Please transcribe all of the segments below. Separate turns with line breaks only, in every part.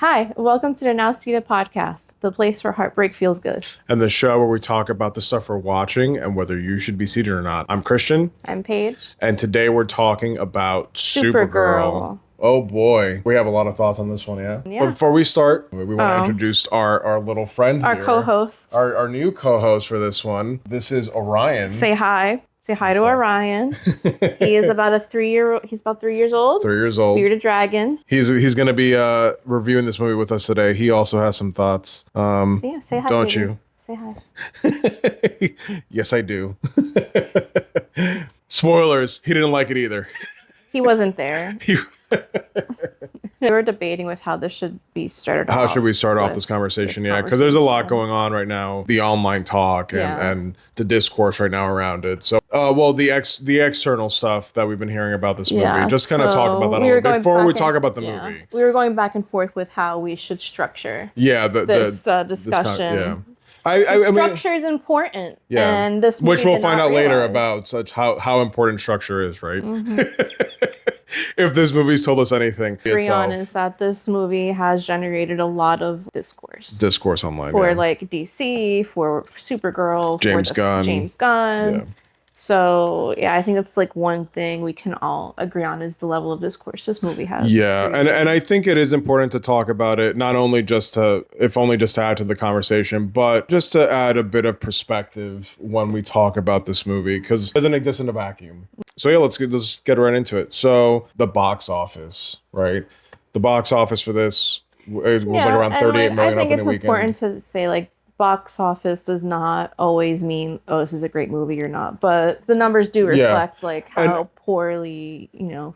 Hi, welcome to the Now Seated podcast, the place where heartbreak feels good.
And the show where we talk about the stuff we're watching and whether you should be seated or not. I'm Christian.
I'm Paige.
And today we're talking about Supergirl.
Supergirl.
Oh boy. We have a lot of thoughts on this one, yeah?
Yeah.
But before we start, we want to introduce our little friend
Our
here.
co-host.
Our new co-host for this one. This is Orion.
Say hi. Say hi to Orion. He is about he's about 3 years old.
3 years old.
Bearded dragon.
He's going to be reviewing this movie with us today. He also has some thoughts.
So yeah, say hi.
Don't
baby.
you?
Say hi.
Yes, I do. Spoilers. He didn't like it either.
He wasn't there. We were debating with how this should be started off.
How should we start off this conversation? Yeah, because there's a lot going on right now. The online talk and the discourse right now around it. So, the external stuff that we've been hearing about this movie.
Yeah,
Just kind of talk about that a little before we talk about the movie.
We were going back and forth with how we should structure this discussion.
I mean,
structure is important. Yeah. And this movie
which we'll find out later
realize.
about how important structure is, right?
Mm-hmm.
If this movie's told us anything.
Agree on is that this movie has generated a lot of discourse
online
for like DC, for Supergirl,
James Gunn.
Yeah. So yeah, I think that's like one thing we can all agree on is the level of discourse this movie has.
Yeah, and I think it is important to talk about it, not only just to add to the conversation, but just to add a bit of perspective when we talk about this movie, because it doesn't exist in a vacuum. So yeah, let's get right into it. So the box office, right? The box office for this was like around 38 million
I think
opening
it's
weekend.
important to say like box office does not always mean, oh, this is a great movie or not, but the numbers do reflect like how poorly,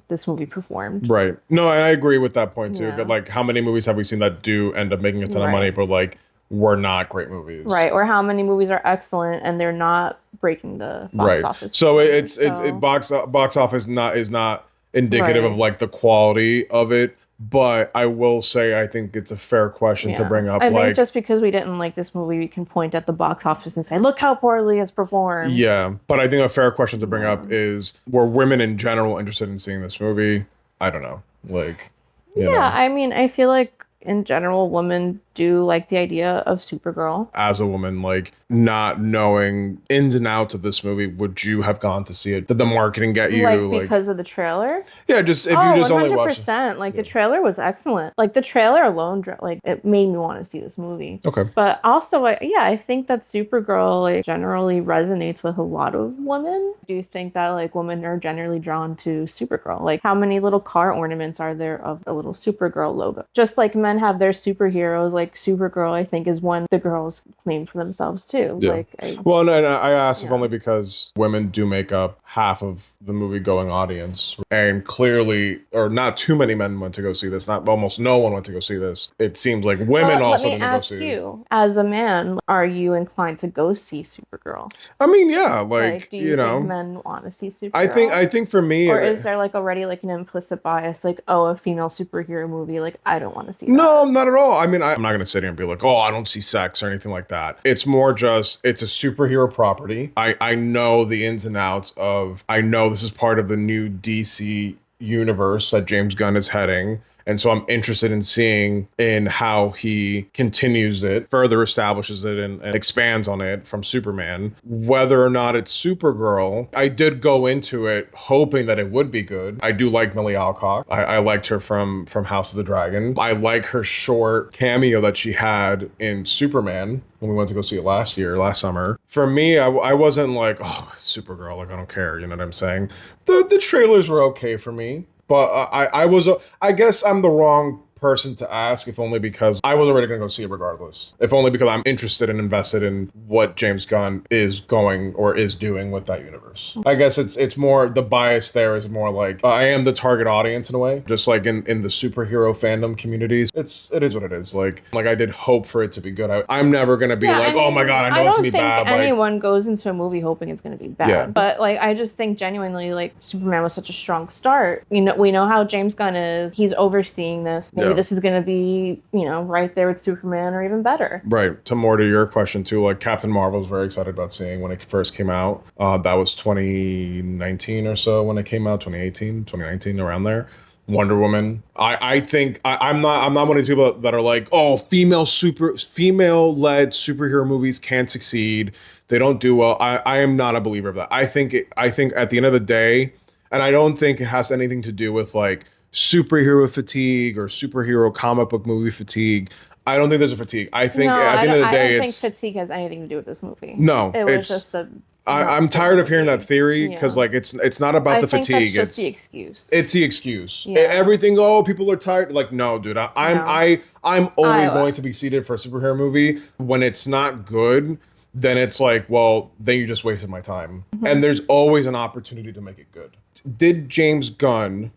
this movie performed.
Right. No, and I agree with that point too. Yeah. Like how many movies have we seen that do end up making a ton of money, but like were not great movies.
Right. Or how many movies are excellent and they're not breaking the box office.
So it's box office is not indicative of like the quality of it. But I will say, I think it's a fair question to bring up.
I think just because we didn't like this movie, we can point at the box office and say, look how poorly it's performed.
Yeah, but I think a fair question to bring up is, were women in general interested in seeing this movie? I don't know. Like, you know.
I mean, I feel like in general, women do like the idea of Supergirl.
As a woman, like not knowing ins and outs of this movie, would you have gone to see it? Did the marketing get you?
Like because of the trailer?
Yeah, just if you just only watched
100%. Like the trailer was excellent. Like the trailer alone, like it made me want to see this movie.
Okay.
But also, I think that Supergirl like generally resonates with a lot of women. Do you think that like women are generally drawn to Supergirl? Like how many little car ornaments are there of a little Supergirl logo? Just like men have their superheroes, like Supergirl, I think, is one the girls claim for themselves too.
Yeah.
Like,
I asked if only because women do make up half of the movie going audience, and clearly, or not too many men went to go see this. Not almost no one went to go see this. It seems like women also didn't go see this. Let me ask you,
as a man, are you inclined to go see Supergirl?
I mean, yeah, like
do you think men want to see Supergirl?
I think for me,
or is there like already like an implicit bias, like a female superhero movie, like I don't want to see that?
No, not at all. I mean, I'm not gonna sit here and be like, oh, I don't see sex or anything like that. It's more just it's a superhero property. I know the ins and outs of. I know this is part of the new DC universe that James Gunn is heading. And so I'm interested in seeing in how he continues it, further establishes it and expands on it from Superman. Whether or not it's Supergirl, I did go into it hoping that it would be good. I do like Millie Alcock. I liked her from House of the Dragon. I like her short cameo that she had in Superman when we went to go see it last summer. For me, I wasn't like, oh, Supergirl, like I don't care, you know what I'm saying? The trailers were okay for me. But I guess I'm the wrong person to ask, if only because I was already going to go see it regardless. If only because I'm interested and invested in what James Gunn is going or is doing with that universe. I guess it's more, the bias there is more like, I am the target audience in a way, just like in the superhero fandom communities. It is what it is. Like I did hope for it to be good. I'm never going to be oh my God, I know it's going to be bad.
I don't think anyone goes into a movie hoping it's going to be bad. Yeah. But like, I just think genuinely like Superman was such a strong start. We know how James Gunn is. He's overseeing this. Maybe this is going to be, right there with Superman or even better. Right.
To your question too, like Captain Marvel was very excited about seeing when it first came out. That was 2019 or so when it came out, 2018, 2019, around there. Wonder Woman. I'm not one of these people that are like, oh, female led superhero movies can't succeed. They don't do well. I am not a believer of that. I think at the end of the day, and I don't think it has anything to do with like superhero fatigue or superhero comic book movie fatigue. I don't think there's a fatigue. I think
No,
at the end of the
I
day,
don't think
it's
fatigue has anything to do with this movie.
no,
It was
it's
just a
I'm
not good
tired of hearing that
movie.
theory because
Yeah.
like it's not about
I
the
think
fatigue.
that's just the excuse.
It's the excuse.
Yeah.
Everything. Oh, people are tired. Like, no, dude.
No.
I'm always
I
going to be seated for a superhero movie. When it's not good, then it's like, well, then you just wasted my time. And there's always an opportunity to make it good. Did James Gunn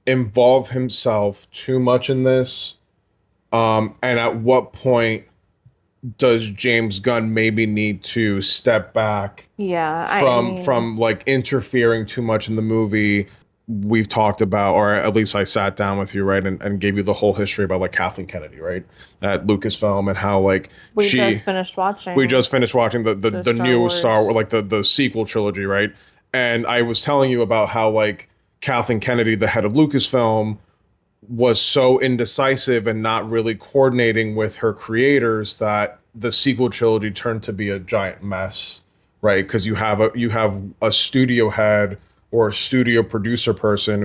involve himself too much in this? And at what point does James Gunn maybe need to step back
Yeah, I
from
mean,
from like interfering too much in the movie? We've talked about, or at least I sat down with you, right, and gave you the whole history about like Kathleen Kennedy, right, at Lucasfilm, and how like
we just finished watching.
we just finished watching the
Star
new
Wars.
Star Wars, like the sequel trilogy, right? And I was telling you about how like Kathleen Kennedy, the head of Lucasfilm, was so indecisive and not really coordinating with her creators that the sequel trilogy turned to be a giant mess, right? Because you have a studio head or a studio producer person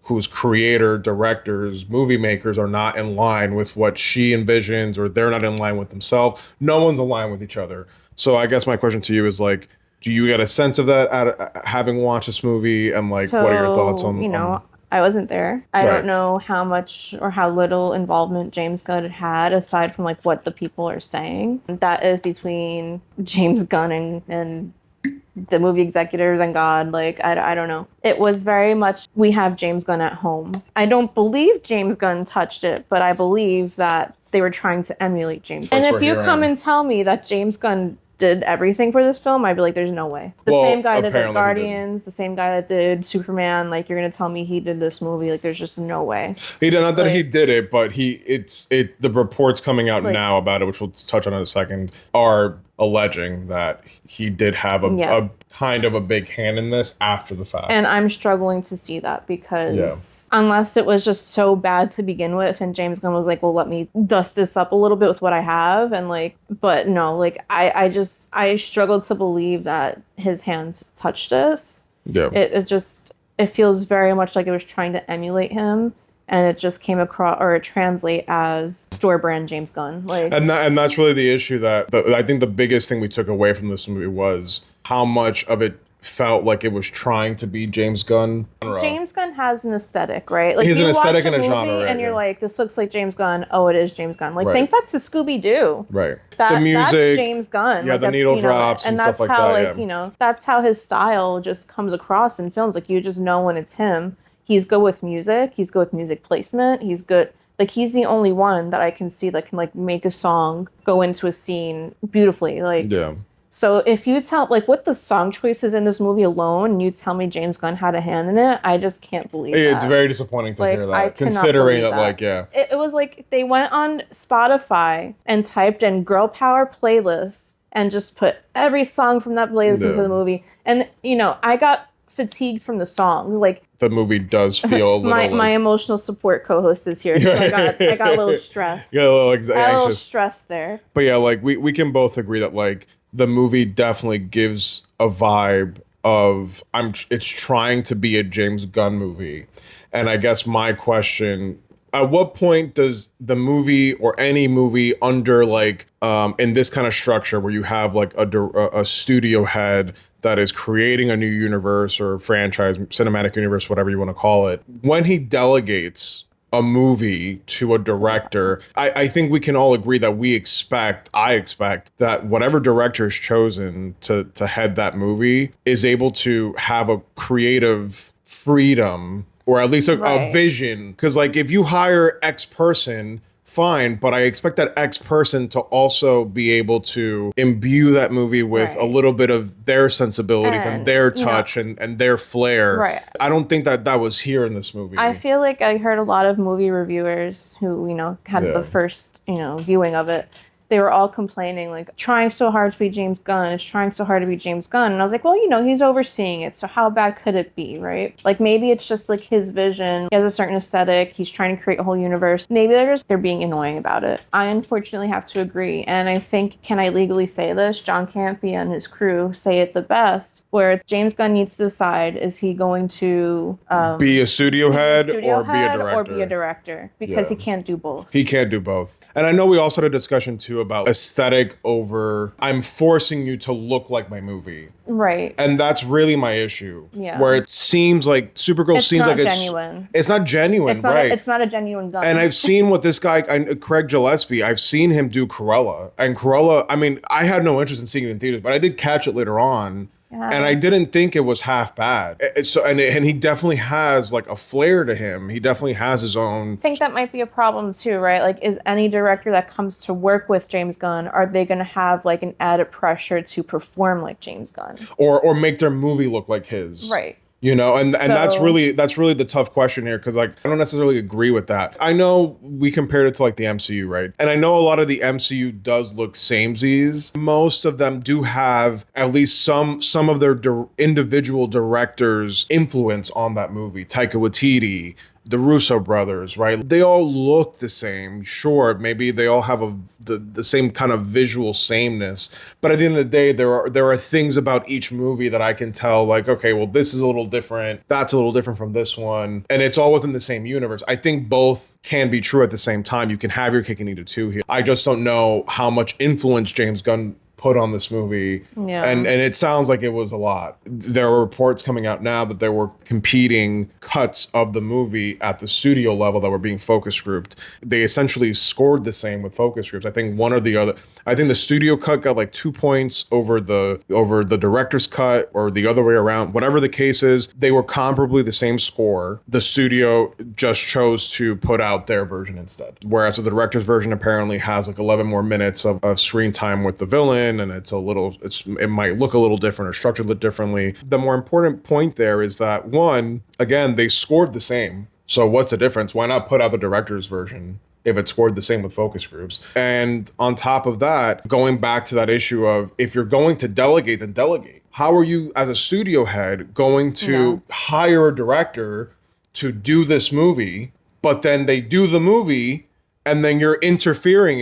whose creator, directors, movie makers are not in line with what she envisions, or they're not in line with themselves. No one's aligned with each other. So I guess my question to you is like, do you get a sense of that having watched this movie, and like, what are your thoughts on?
You know, I wasn't there. I
Right.
don't know how much or how little involvement James Gunn had aside from like what the people are saying. That is between James Gunn and the movie executives and God. Like, I don't know. It was very much, we have James Gunn at home. I don't believe James Gunn touched it, but I believe that they were trying to emulate James Gunn.
That's
And
what
if you
we're
come
hearing.
and tell me that James Gunn did everything for this film, I'd be like, there's no way. The
Well,
same guy that did
apparently he
Guardians, the same guy that did Superman, like, you're gonna tell me he did this movie? Like, there's just no way.
He did not that he
Like-
did it, but the reports coming out
Like-
now about it, which we'll touch on in a second, are alleging that he did have
Yeah.
a kind of a big hand in this after the fact.
And I'm struggling to see that because
Yeah.
unless it was just so bad to begin with, and James Gunn was like, well, let me dust this up a little bit with what I have. And like, but no, like I struggled to believe that his hands touched this.
yeah.
It feels very much like it was trying to emulate him. And it just came across or translate as store brand James Gunn. Like,
And that's really the issue that I think the biggest thing we took away from this movie was how much of it felt like it was trying to be James Gunn.
James Gunn has an aesthetic, right? Like,
He's
you
an aesthetic
watch
and a
movie
genre, right,
and you're
yeah.
like, this looks like James Gunn. Oh, it is James Gunn. Like,
Right.
think back to Scooby Doo.
Right.
That's
the music,
James Gunn.
yeah,
Like,
the
that's,
needle
you know,
drops and stuff
that's
like
how,
that,
like,
yeah.
you know, that's how his style just comes across in films. Like, you just know when it's him. He's good with music. He's good with music placement. He's good. Like, he's the only one that I can see that can like make a song go into a scene beautifully. Like,
Yeah.
so if you tell, like, with the song choices in this movie alone, and you tell me James Gunn had a hand in it, I just can't believe
It's
that.
very disappointing to
Like,
hear
I
that,
cannot
considering
believe
that,
that.
like, yeah.
It was like they went on Spotify and typed in girl power playlists and just put every song from that playlist into
Yeah.
the movie. And, you know, I got fatigued from the songs. Like,
The movie does feel a little
my
like,
emotional support co-host is here. So I got a little stressed.
yeah, a little
I got a little
anxious.
stressed there.
But yeah, like we can both agree that like the movie definitely gives a vibe of it's trying to be a James Gunn movie. And I guess my question, at what point does the movie or any movie under like in this kind of structure where you have like a studio head that is creating a new universe or franchise, cinematic universe, whatever you want to call it, when he delegates a movie to a director, I think we can all agree that I expect that whatever director is chosen to head that movie is able to have a creative freedom, or at least a
Right.
vision. Because like if you hire X person, fine, but I expect that X person to also be able to imbue that movie with a
Right.
little bit of their sensibilities and
And,
their
you know-
touch and their flair.
Right.
I don't think that was here in this movie.
I feel like I heard a lot of movie reviewers who, you know, had
Yeah.
the first, you know, viewing of it. they were all complaining, like, trying so hard to be James Gunn, it's trying so hard to be James Gunn. And I was like, well, he's overseeing it, so how bad could it be, right? Like, maybe it's just like his vision. He has a certain aesthetic. He's trying to create a whole universe. Maybe they're being annoying about it. I unfortunately have to agree. And I think, can I legally say this? John Campea and his crew say it the best, where James Gunn needs to decide, is he going to
be a studio head or be a director?
Or be a director, because he can't do both.
He can't do both. And I know we also had a discussion too about aesthetic over, I'm forcing you to look like my movie.
Right.
And that's really my issue.
Yeah.
Where it seems like Supergirl seems like
genuine.
It's not genuine, right?
It's not a genuine Gunn.
And I've seen what this guy, Craig Gillespie, I've seen him do Cruella. And Cruella, I mean, I had no interest in seeing it in theaters, but I did catch it later on. Yeah. And I didn't think it was half bad. And he definitely has like a flair to him. He definitely has his own.
I think that might be a problem too, right? Like, is any director that comes to work with James Gunn, are they going to have like an added pressure to perform like James Gunn,
or make their movie look like his? Right. And that's really the tough question here, because like I don't necessarily agree with that. I know we compared it to like the MCU, right? And I know a lot of the MCU does look samesies. Most of them do have at least some of their individual directors' influence on that movie. Taika Waititi, the Russo brothers, right? They all look the same. Sure, maybe they all have the same kind of visual sameness, but at the end of the day, there are things about each movie that I can tell, like, okay, well, this is a little different. That's a little different from this one, and it's all within the same universe. I think both can be true at the same time. You can have your cake and eat it too here. I just don't know how much influence James Gunn put on this movie. Yeah. And it sounds like it was a lot. There are reports coming out now that there were competing cuts of the movie at the studio level that were being focus grouped. They essentially scored the same with focus groups. I think one or the other. I think the studio cut got like 2 points over the director's cut, or the other way around. Whatever the case is, they were comparably the same score. The studio just chose to put out their version instead. Whereas the director's version apparently has like 11 more minutes of screen time with the villain, and it might look a little different or structured a little differently. The more important point there is that, one, again, they scored the same. So what's the difference? Why not put out the director's version if it scored the same with focus groups? And on top of that, going back to that issue of, if you're going to delegate, then delegate. How are you as a studio head going to hire a director to do this movie, but then they do the movie and then you're interfering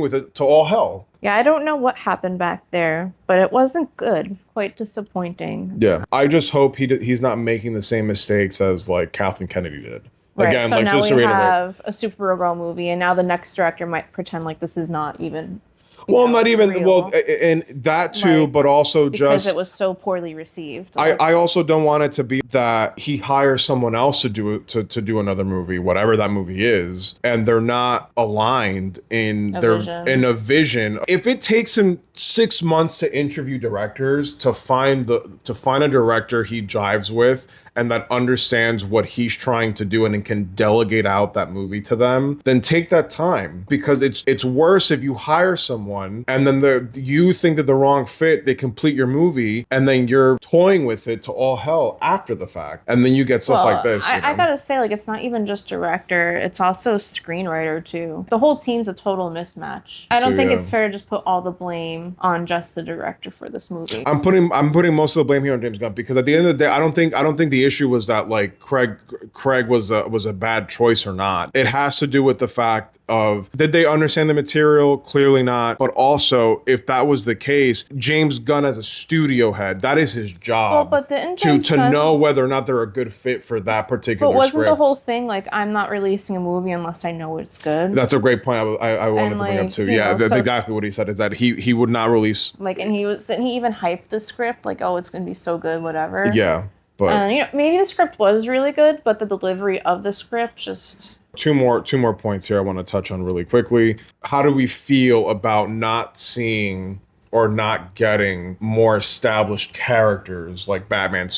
with it to all hell?
Yeah, I don't know what happened back there, but it wasn't good. Quite disappointing.
Yeah, I just hope he's not making the same mistakes as like Kathleen Kennedy did.
Right. Again, so like, now we have a Supergirl movie, and now the next director might pretend like this is not even.
Not even real. Well, and that too, like, but also
because it was so poorly received.
I also don't want it to be that he hires someone else to do it to do another movie, whatever that movie is, and they're not aligned in a vision. If it takes him 6 months to interview directors to find a director he jives with and that understands what he's trying to do and can delegate out that movie to them, then take that time, because it's worse if you hire someone and then you think that the wrong fit, they complete your movie, and then you're toying with it to all hell after the fact, and then you get stuff like this.
I gotta say, like, it's not even just director, it's also screenwriter too. The whole team's a total mismatch. I don't think it's fair to just put all the blame on just the director for this movie.
I'm putting most of the blame here on James Gunn, because at the end of the day, I don't think the issue was that like Craig was a bad choice or not. It has to do with the fact of, did they understand the material? Clearly not. But also, if that was the case, James Gunn as a studio head, that is his job, to know whether or not they're a good fit for that particular script. But wasn't
the whole thing like, I'm not releasing a movie unless I know it's good?
That's a great point. I wanted to bring up too. Yeah, that's exactly what he said, is that he would not release.
Like, and didn't he even hype the script? Like, oh, it's going to be so good, whatever.
Yeah. But
maybe the script was really good, but the delivery of the script just...
Two more points here I want to touch on really quickly. How do we feel about not seeing or not getting more established characters like Batman,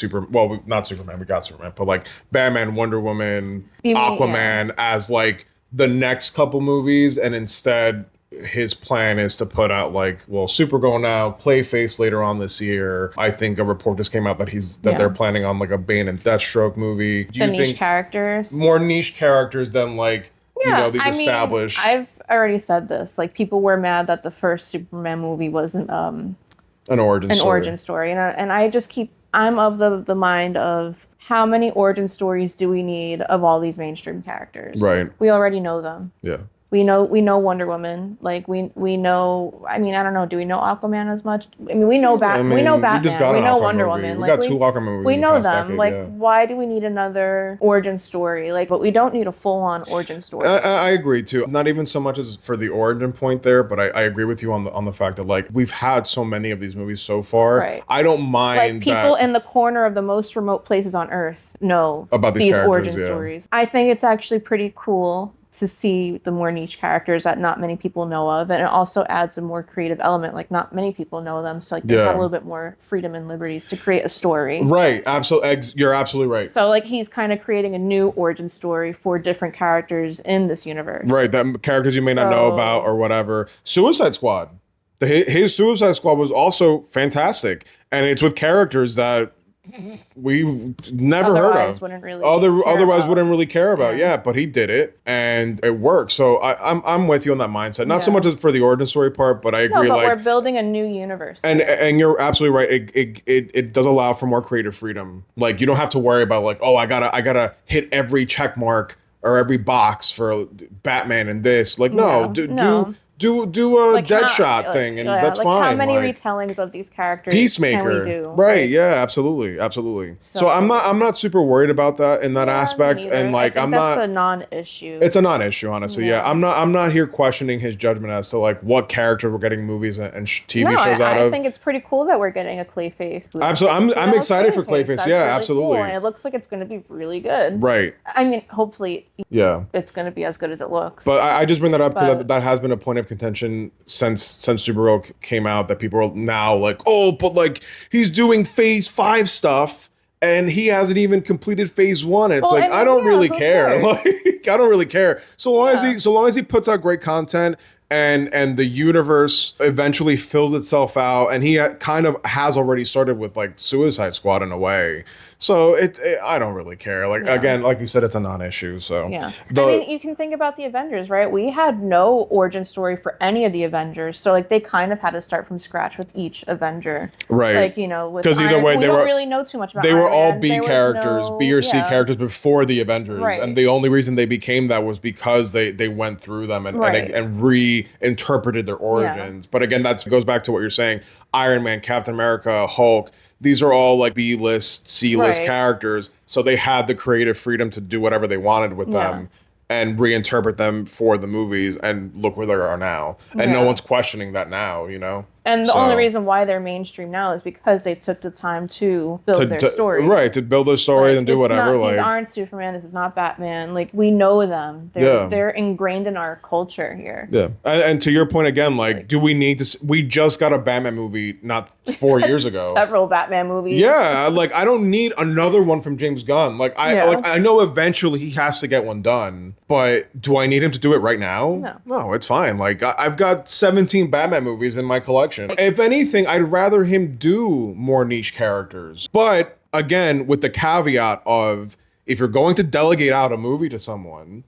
not Superman, we got Superman, but like Batman, Wonder Woman, Aquaman as like the next couple movies, and instead his plan is to put out Supergirl now, Clayface later on this year. I think a report just came out that they're planning on like a Bane and Deathstroke movie.
Do you think characters?
More niche characters than these established.
already said this. Like people were mad that the first Superman movie wasn't
An origin
an
story.
origin story, and I just keep I'm of the mind of how many origin stories do we need of all these mainstream characters?
Right.
We already know them.
Yeah.
We know Wonder Woman. Like we know. I mean, I don't know. Do we know Aquaman as much? I mean, we know we know
we just
Batman.
got
We
an
know
Aquaman
Wonder
movie.
Woman.
We
Like
got two Aquaman movies
we
in the
know
past
them.
decade,
Like
yeah.
why do we need another origin story? Like, but we don't need a full on origin story.
I agree too. Not even so much as for the origin point there, but I agree with you on the fact that like we've had so many of these movies so far.
Right.
I don't mind
Like people
that
in the corner of the most remote places on Earth know
about these characters,
origin
yeah.
stories. I think it's actually pretty cool to see the more niche characters that not many people know of, and it also adds a more creative element. Like not many people know them, so like they
Yeah.
have a little bit more freedom and liberties to create a story.
Right. Absolutely. You're absolutely right.
So like he's kind of creating a new origin story for different characters in this universe.
Right. That characters you may not know about or whatever. Suicide Squad. His Suicide Squad was also fantastic, and it's with characters that we never heard
Otherwise
of.
wouldn't really
Otherwise
about.
wouldn't really care about.
Yeah.
Yeah, but he did it and it worked. So I'm with you on that mindset. Not so
Yeah.
much as for the origin story part, but I agree.
No, but
like
we're building a new universe.
and you're absolutely right. It does allow for more creative freedom. Like you don't have to worry about like, oh, I gotta hit every check mark or every box for Batman and this. Like no,
No.
do a
Like
Deadshot thing, and that's
like
fine.
How many
like,
retellings of these characters
Peacemaker,
can we do?
right?
Like,
Yeah, absolutely. So
So-
I'm not super worried about that in that
yeah, me
aspect,
neither.
and like
I think
I'm
that's
not.
a non-issue.
It's a non-issue, honestly. Yeah,
Yeah.
I'm not here questioning his judgment as to like what character we're getting movies and TV shows out
I
of.
think it's pretty cool that we're getting a Clayface movie.
Absolutely, I'm excited for Clayface.
That's
Yeah,
really
absolutely.
cool, and it looks like it's going to be really good.
Right.
I mean, hopefully,
Yeah.
it's going to be as good as it looks.
But I just bring that up because
But-
that has been a point of contention since Supergirl came out, that people are now like, oh, but like he's doing Phase 5 stuff and he hasn't even completed Phase 1. It's
Well,
like
and
I don't
yeah,
really
who
care.
cares?
Like I don't really care. So long as
Yeah.
he puts out great content and the universe eventually fills itself out, and he kind of has already started with like Suicide Squad in a way. So I don't really care. Like
Yeah.
again, like you said, it's a non-issue. So
Yeah.
The-
I mean, you can think about the Avengers, right? We had no origin story for any of the Avengers. So, like, they kind of had to start from scratch with each Avenger.
right.
Like, you know, with
'Cause either
Iron-
way,
we
they
don't
were-
really know too much about
They were
Iron
all
Man.
B
There was
characters,
no-
B or C
yeah.
characters before the Avengers,
Right.
and the only reason they became that was because they went through them
Right.
and reinterpreted their origins. But again, that goes back to what you're saying: Iron Man, Captain America, Hulk. These are all like B-list, C-list
Right.
characters, so they had the creative freedom to do whatever they wanted with
Yeah.
them and reinterpret them for the movies. And look where they are now, and no
Yeah.
one's questioning that now. You know.
And the
So-
only reason why they're mainstream now is because they took the time to build their story.
Right, to build their story
Like,
and do
it's
whatever.
Not,
like
these aren't Superman. This is not Batman. Like we know them.
Yeah.
They're ingrained in our culture here.
Yeah, and to your point again, like, do we need to? We just got a Batman movie not 4 years ago.
Several Batman movies.
Yeah, like I don't need another one from James Gunn. Like
Yeah.
I know eventually he has to get one done, but do I need him to do it right now? No, it's fine. Like I've got 17 Batman movies in my collection. If anything, I'd rather him do more niche characters. But again, with the caveat of if you're going to delegate out a movie to someone,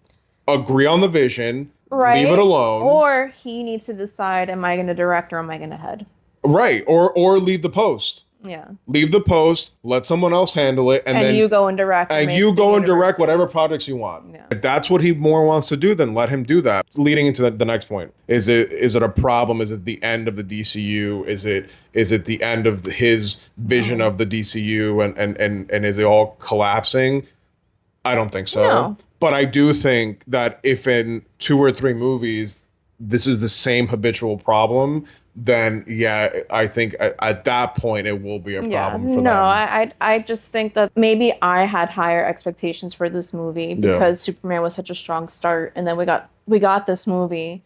agree on the vision,
Right.
leave it alone.
Or he needs to decide: am I going to direct or am I going to head?
Right, or leave the post.
Yeah.
Leave the post, let someone else handle it, and then
you go and direct.
and
make
you
the
go and
universe.
direct whatever projects you want.
Yeah.
If that's what he more wants to do, then let him do that. Leading into the next point, is it a problem? Is it the end of the DCU? Is it the end of his vision of the DCU? And is it all collapsing? I don't think so.
No.
But I do think that if in 2 or 3 movies this is the same habitual problem, then yeah, I think at that point it will be a problem for them.
No, I just think that maybe I had higher expectations for this movie because Superman was such a strong start, and then we got this movie,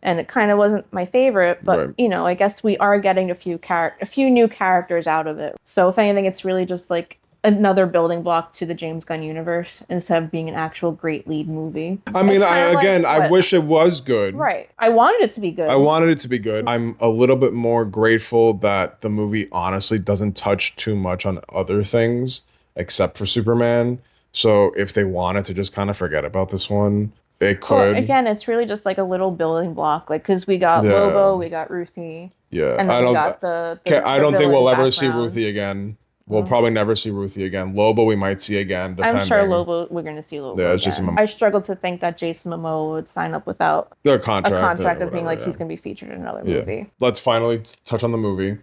and it kind of wasn't my favorite, but
Right.
you know, I guess we are getting a few new characters out of it. So if anything, it's really just like another building block to the James Gunn universe instead of being an actual great lead movie.
I mean,
It's kinda like
I
what-
wish it was good.
Right. I wanted it to be good.
I wanted it to be good. I'm a little bit more grateful that the movie honestly doesn't touch too much on other things except for Superman. So if they wanted to just kind of forget about this one, It
Well,
could.
again, it's really just like a little building block, like because we got
Yeah.
Lobo, we got Ruthie,
Yeah.
and then
I
we
don't.
got the
Okay,
the,
I
the
don't think
villain
we'll ever see Ruthie
backgrounds.
again. We'll
Well,
probably never see Ruthie again. Lobo, we might see again,
I'm sure
depending.
Lobo, we're gonna see
Yeah,
Lobo
it's just a
again. I struggle to think that Jason Momoa would sign up without
their
a
contract or
contract of being
whatever.
like
Yeah.
he's gonna be featured in another
Yeah.
movie.
Let's finally touch on the movie.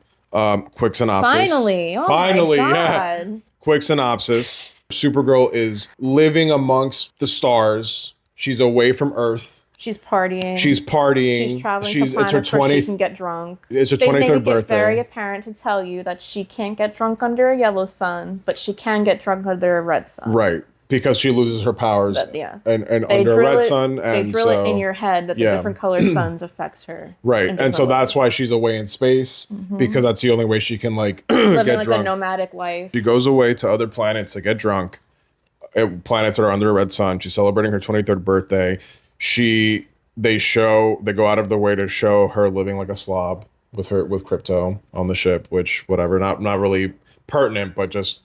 Quick synopsis.
Finally, oh
Finally,
my
yeah.
God.
Quick synopsis. Supergirl is living amongst the stars. She's away from Earth.
She's partying.
She's partying.
She's traveling
It's
to
her
planets where she can
20th.
get drunk.
It's her
They
23rd
make it
birthday.
very apparent to tell you that she can't get drunk under a yellow sun, but she can get drunk under a red sun.
Right. Because she loses her powers
Yeah.
and
They
under a
drill
red
it,
sun.
they
And
drill it in
so,
your head that the
yeah.
different colored suns affects her.
right.
in
And so
different
that's
ways.
why she's away in space because that's the only way she can like
Living
get
like
drunk.
a nomadic life.
She goes away to other planets to get drunk. Planets that are under a red sun. She's celebrating her 23rd birthday. They go out of their way to show her living like a slob with Crypto on the ship, which whatever, not really pertinent, but just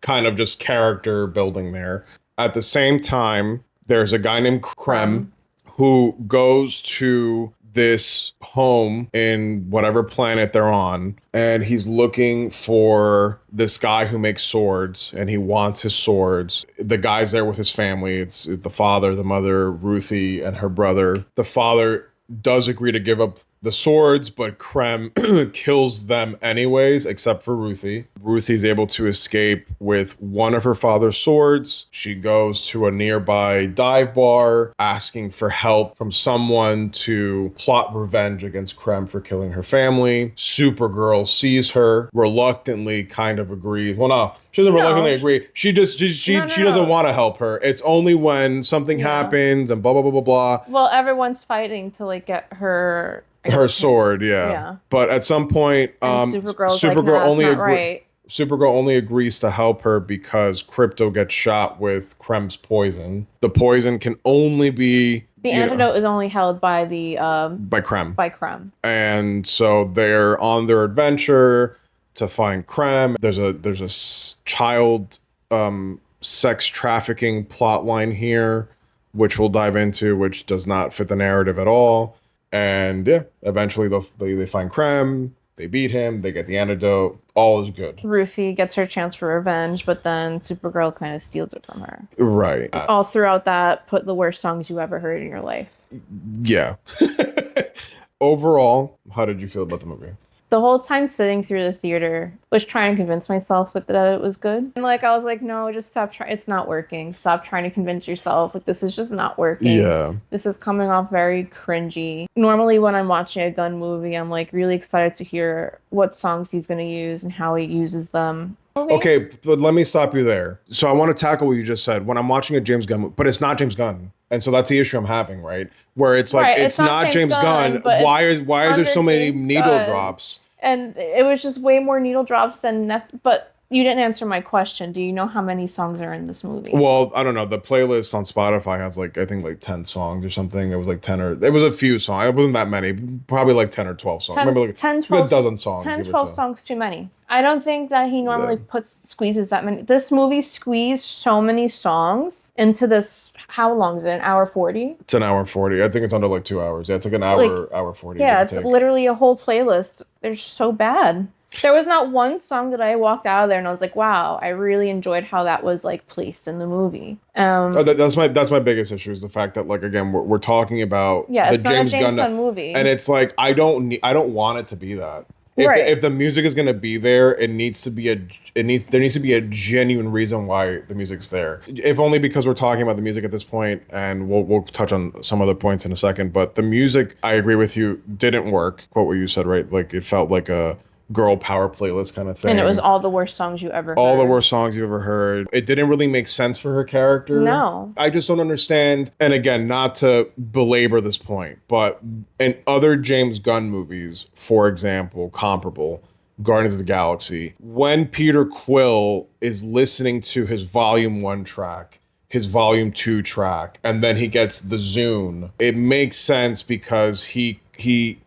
kind of just character building there. At the same time, there's a guy named Krem who goes to this home in whatever planet they're on, and he's looking for this guy who makes swords, and he wants his swords. The guy's there with his family. It's the father, the mother, Ruthie, and her brother. The father does agree to give up the swords, but Krem kills them anyways, except for Ruthie. Ruthie's able to escape with one of her father's swords. She goes to a nearby dive bar, asking for help from someone to plot revenge against Krem for killing her family. Supergirl sees her, reluctantly kind of agrees. Well, no, she doesn't reluctantly agree. She doesn't want to help her. It's only when something happens and blah, blah, blah, blah, blah.
Well, everyone's fighting to like get her
Her sword, yeah. But at some point, Supergirl only agrees to help her because Crypto gets shot with Krem's poison. The poison can only be
the antidote is only held by the
by Krem.
By Krem.
And so they're on their adventure to find Krem. There's a child sex trafficking plot line here, which we'll dive into, which does not fit the narrative at all. And yeah, eventually they find Krem, they beat him, they get the antidote, all is good.
Ruthie gets her chance for revenge, but then Supergirl kind of steals it from her.
Right.
All throughout that, put the worst songs you ever heard in your life.
Yeah. Overall, how did you feel about the movie?
The whole time sitting through the theater was trying to convince myself that it was good. And like, I was like, no, just stop trying. It's not working. Stop trying to convince yourself. Like, this is just not working.
Yeah.
This is coming off very cringy. Normally when I'm watching a gun movie, I'm like really excited to hear what songs he's going to use and how he uses them.
Okay, but let me stop you there. So I want to tackle what you just said. When I'm watching a James Gunn movie, but it's not James Gunn. And so that's the issue I'm having, right? Where it's like, it's not James Gunn. Why is there so many needle drops?
And it was just way more needle drops than nothing. But you didn't answer my question. Do you know how many songs are in this movie?
Well, I don't know. The playlist on Spotify has I think 10 songs or something. It was like 10 or, it was a few songs. It wasn't that many. Probably like 10 or 12 songs.
10, 12,
a dozen songs.
10, 12 songs too many. I don't think that he normally squeezes that many. This movie squeezed so many songs into this. How long is it? An hour 40?
It's an hour 40. I think it's under like 2 hours. Yeah, it's like an hour 40.
Yeah, it's literally a whole playlist. They're so bad. There was not one song that I walked out of there and I was like, wow, I really enjoyed how that was like placed in the movie.
That's my biggest issue is the fact that like again we're talking about
the
James
Gunn movie,
and it's like I don't want it to be that. If the music is gonna be there, there needs to be a genuine reason why the music's there. If only because we're talking about the music at this point, and we'll touch on some other points in a second. But the music, I agree with you, didn't work. Quote what you said, right? Like it felt like a girl power playlist kind of thing.
And it was all the worst songs you ever heard.
All the worst songs you ever heard. It didn't really make sense for her character.
No.
I just don't understand. And again, not to belabor this point, but in other James Gunn movies, for example, comparable, Guardians of the Galaxy, when Peter Quill is listening to his Volume 1 track, his volume 2 track, and then he gets the Zune. It makes sense because he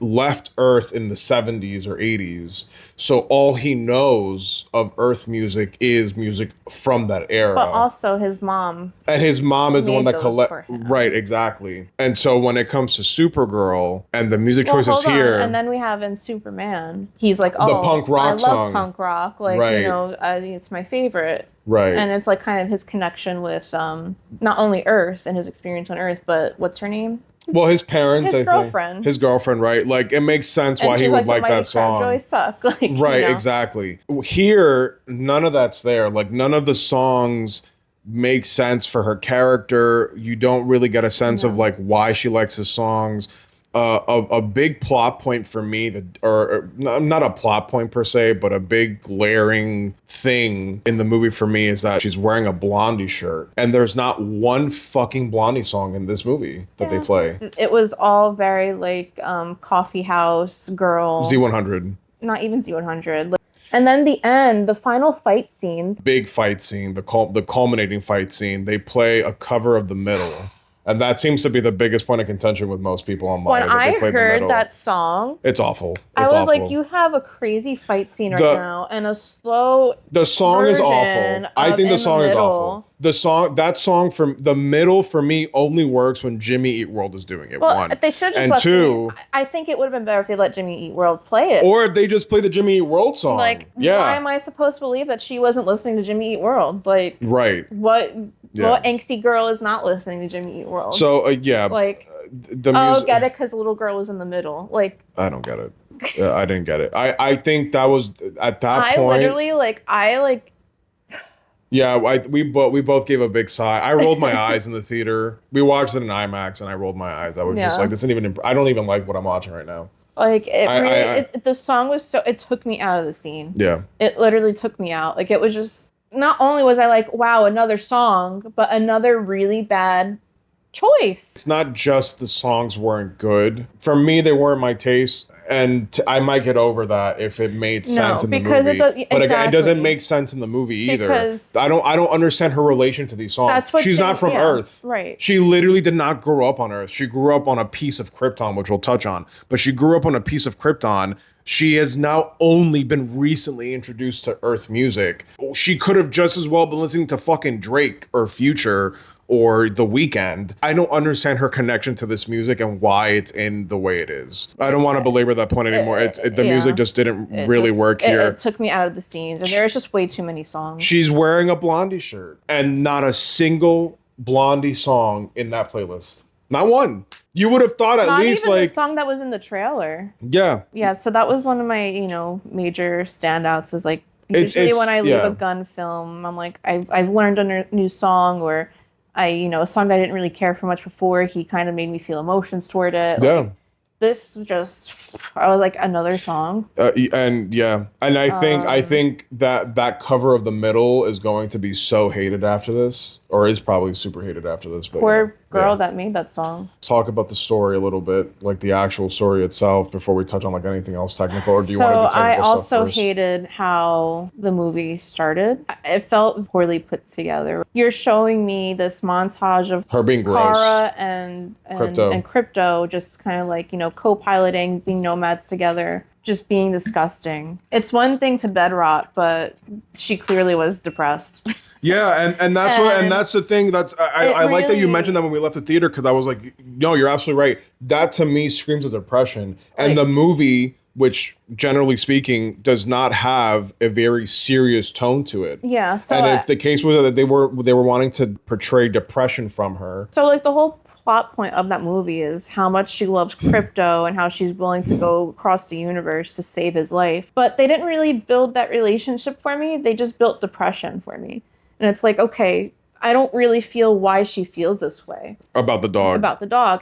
left Earth in the 70s or 80s. So all he knows of Earth music is music from that era.
But also his mom.
And his mom is the one
made
that
those for him.
right, exactly. And so when it comes to Supergirl and the music choices
hold on.
here,
And then we have in Superman, he's like, oh,
punk rock
I love
song.
punk rock. Like,
Right.
you know, it's my favorite.
right.
And it's like kind of his connection with not only Earth and his experience on Earth, but what's her name?
Well, his parents,
His
I
girlfriend.
think. His girlfriend, right? Like, it makes sense
And
why he
she's
would
like,
like
the
that song.
Mighty suck. Like,
Right,
you know?
exactly. Here, none of that's there. Like, none of the songs make sense for her character. You don't really get a sense of like why she likes his songs. A big plot point for me, or not a plot point per se, but a big glaring thing in the movie for me is that she's wearing a Blondie shirt, and there's not one fucking Blondie song in this movie that they play.
It was all very like coffee house girl.
Z100.
Not even Z100. Like, and then the end, the final fight scene.
Big fight scene, the culminating fight scene. They play a cover of The Middle. And that seems to be the biggest point of contention with most people online.
When I heard that song,
it's awful.
I was like, you have a crazy fight scene right now and a slow.
The song is awful. I think the song is awful. That song from The Middle for me only works when Jimmy Eat World is doing it.
Well,
one.
they should just
and
let
two.
I think it would have been better if they let Jimmy Eat World play it.
Or if they just play the Jimmy Eat World song.
Like, why am I supposed to believe that she wasn't listening to Jimmy Eat World? Like,
right.
What angsty girl is not listening to Jimmy Eat World?
So
like,
the music.
Get it? Because the little girl was in the middle. Like,
I don't get it. I didn't get it. I think that was at that point. Yeah, we both gave a big sigh. I rolled my eyes in the theater. We watched it in IMAX, and I rolled my eyes. I was just like, this isn't even. I don't even like what I'm watching right now.
Like the song was so. It took me out of the scene.
Yeah.
It literally took me out. Like, it was just. Not only was I like, wow, another song, but another really bad choice.
It's not just the songs weren't good. For me, they weren't my taste. And I might get over that if it made sense in the movie. But again, it doesn't make sense in the movie either. Because I don't understand her relation to these songs. She's not from Earth.
Right.
She literally did not grow up on Earth. She grew up on a piece of Krypton, which we'll touch on. But she grew up on a piece of Krypton. She has now only been recently introduced to Earth music. She could have just as well been listening to fucking Drake or Future or The Weeknd. I don't understand her connection to this music and why it's in the way it is. I don't want to belabor that point anymore. The music just didn't really work here.
It took me out of the scenes, and there's just way too many songs.
She's wearing a Blondie shirt, and not a single Blondie song in that playlist. Not one. You would have thought at least like
the song that was in the trailer.
Yeah.
Yeah, so that was one of my, major standouts is like usually when I leave a gun film, I'm like I've learned a new song, or a song that I didn't really care for much before, he kind of made me feel emotions toward it.
Yeah.
Like, this just, I was like, another song.
And I think that cover of The Middle is going to be so hated after this, or is probably super hated after this. But
poor girl that made that song.
Talk about the story a little bit, like the actual story itself, before we touch on like anything else technical. Or do you want to do technical stuff
I also
first?
hated how the movie started. It felt poorly put together. You're showing me this montage of
her being gross.
Kara and Crypto just kind of like, co-piloting, being nomads together, just being disgusting. It's one thing to bed rot, but she clearly was depressed.
Yeah, and that's the thing. I like that you mentioned that when we left the theater, because I was like, no, you're absolutely right. That to me screams of depression. And the movie, which generally speaking does not have a very serious tone to it.
Yeah. So
and if the case was that they were wanting to portray depression from her.
So like the whole plot point of that movie is how much she loves Crypto and how she's willing to go across the universe to save his life. But they didn't really build that relationship for me. They just built depression for me. And it's like, okay, I don't really feel why she feels this way.
About the dog.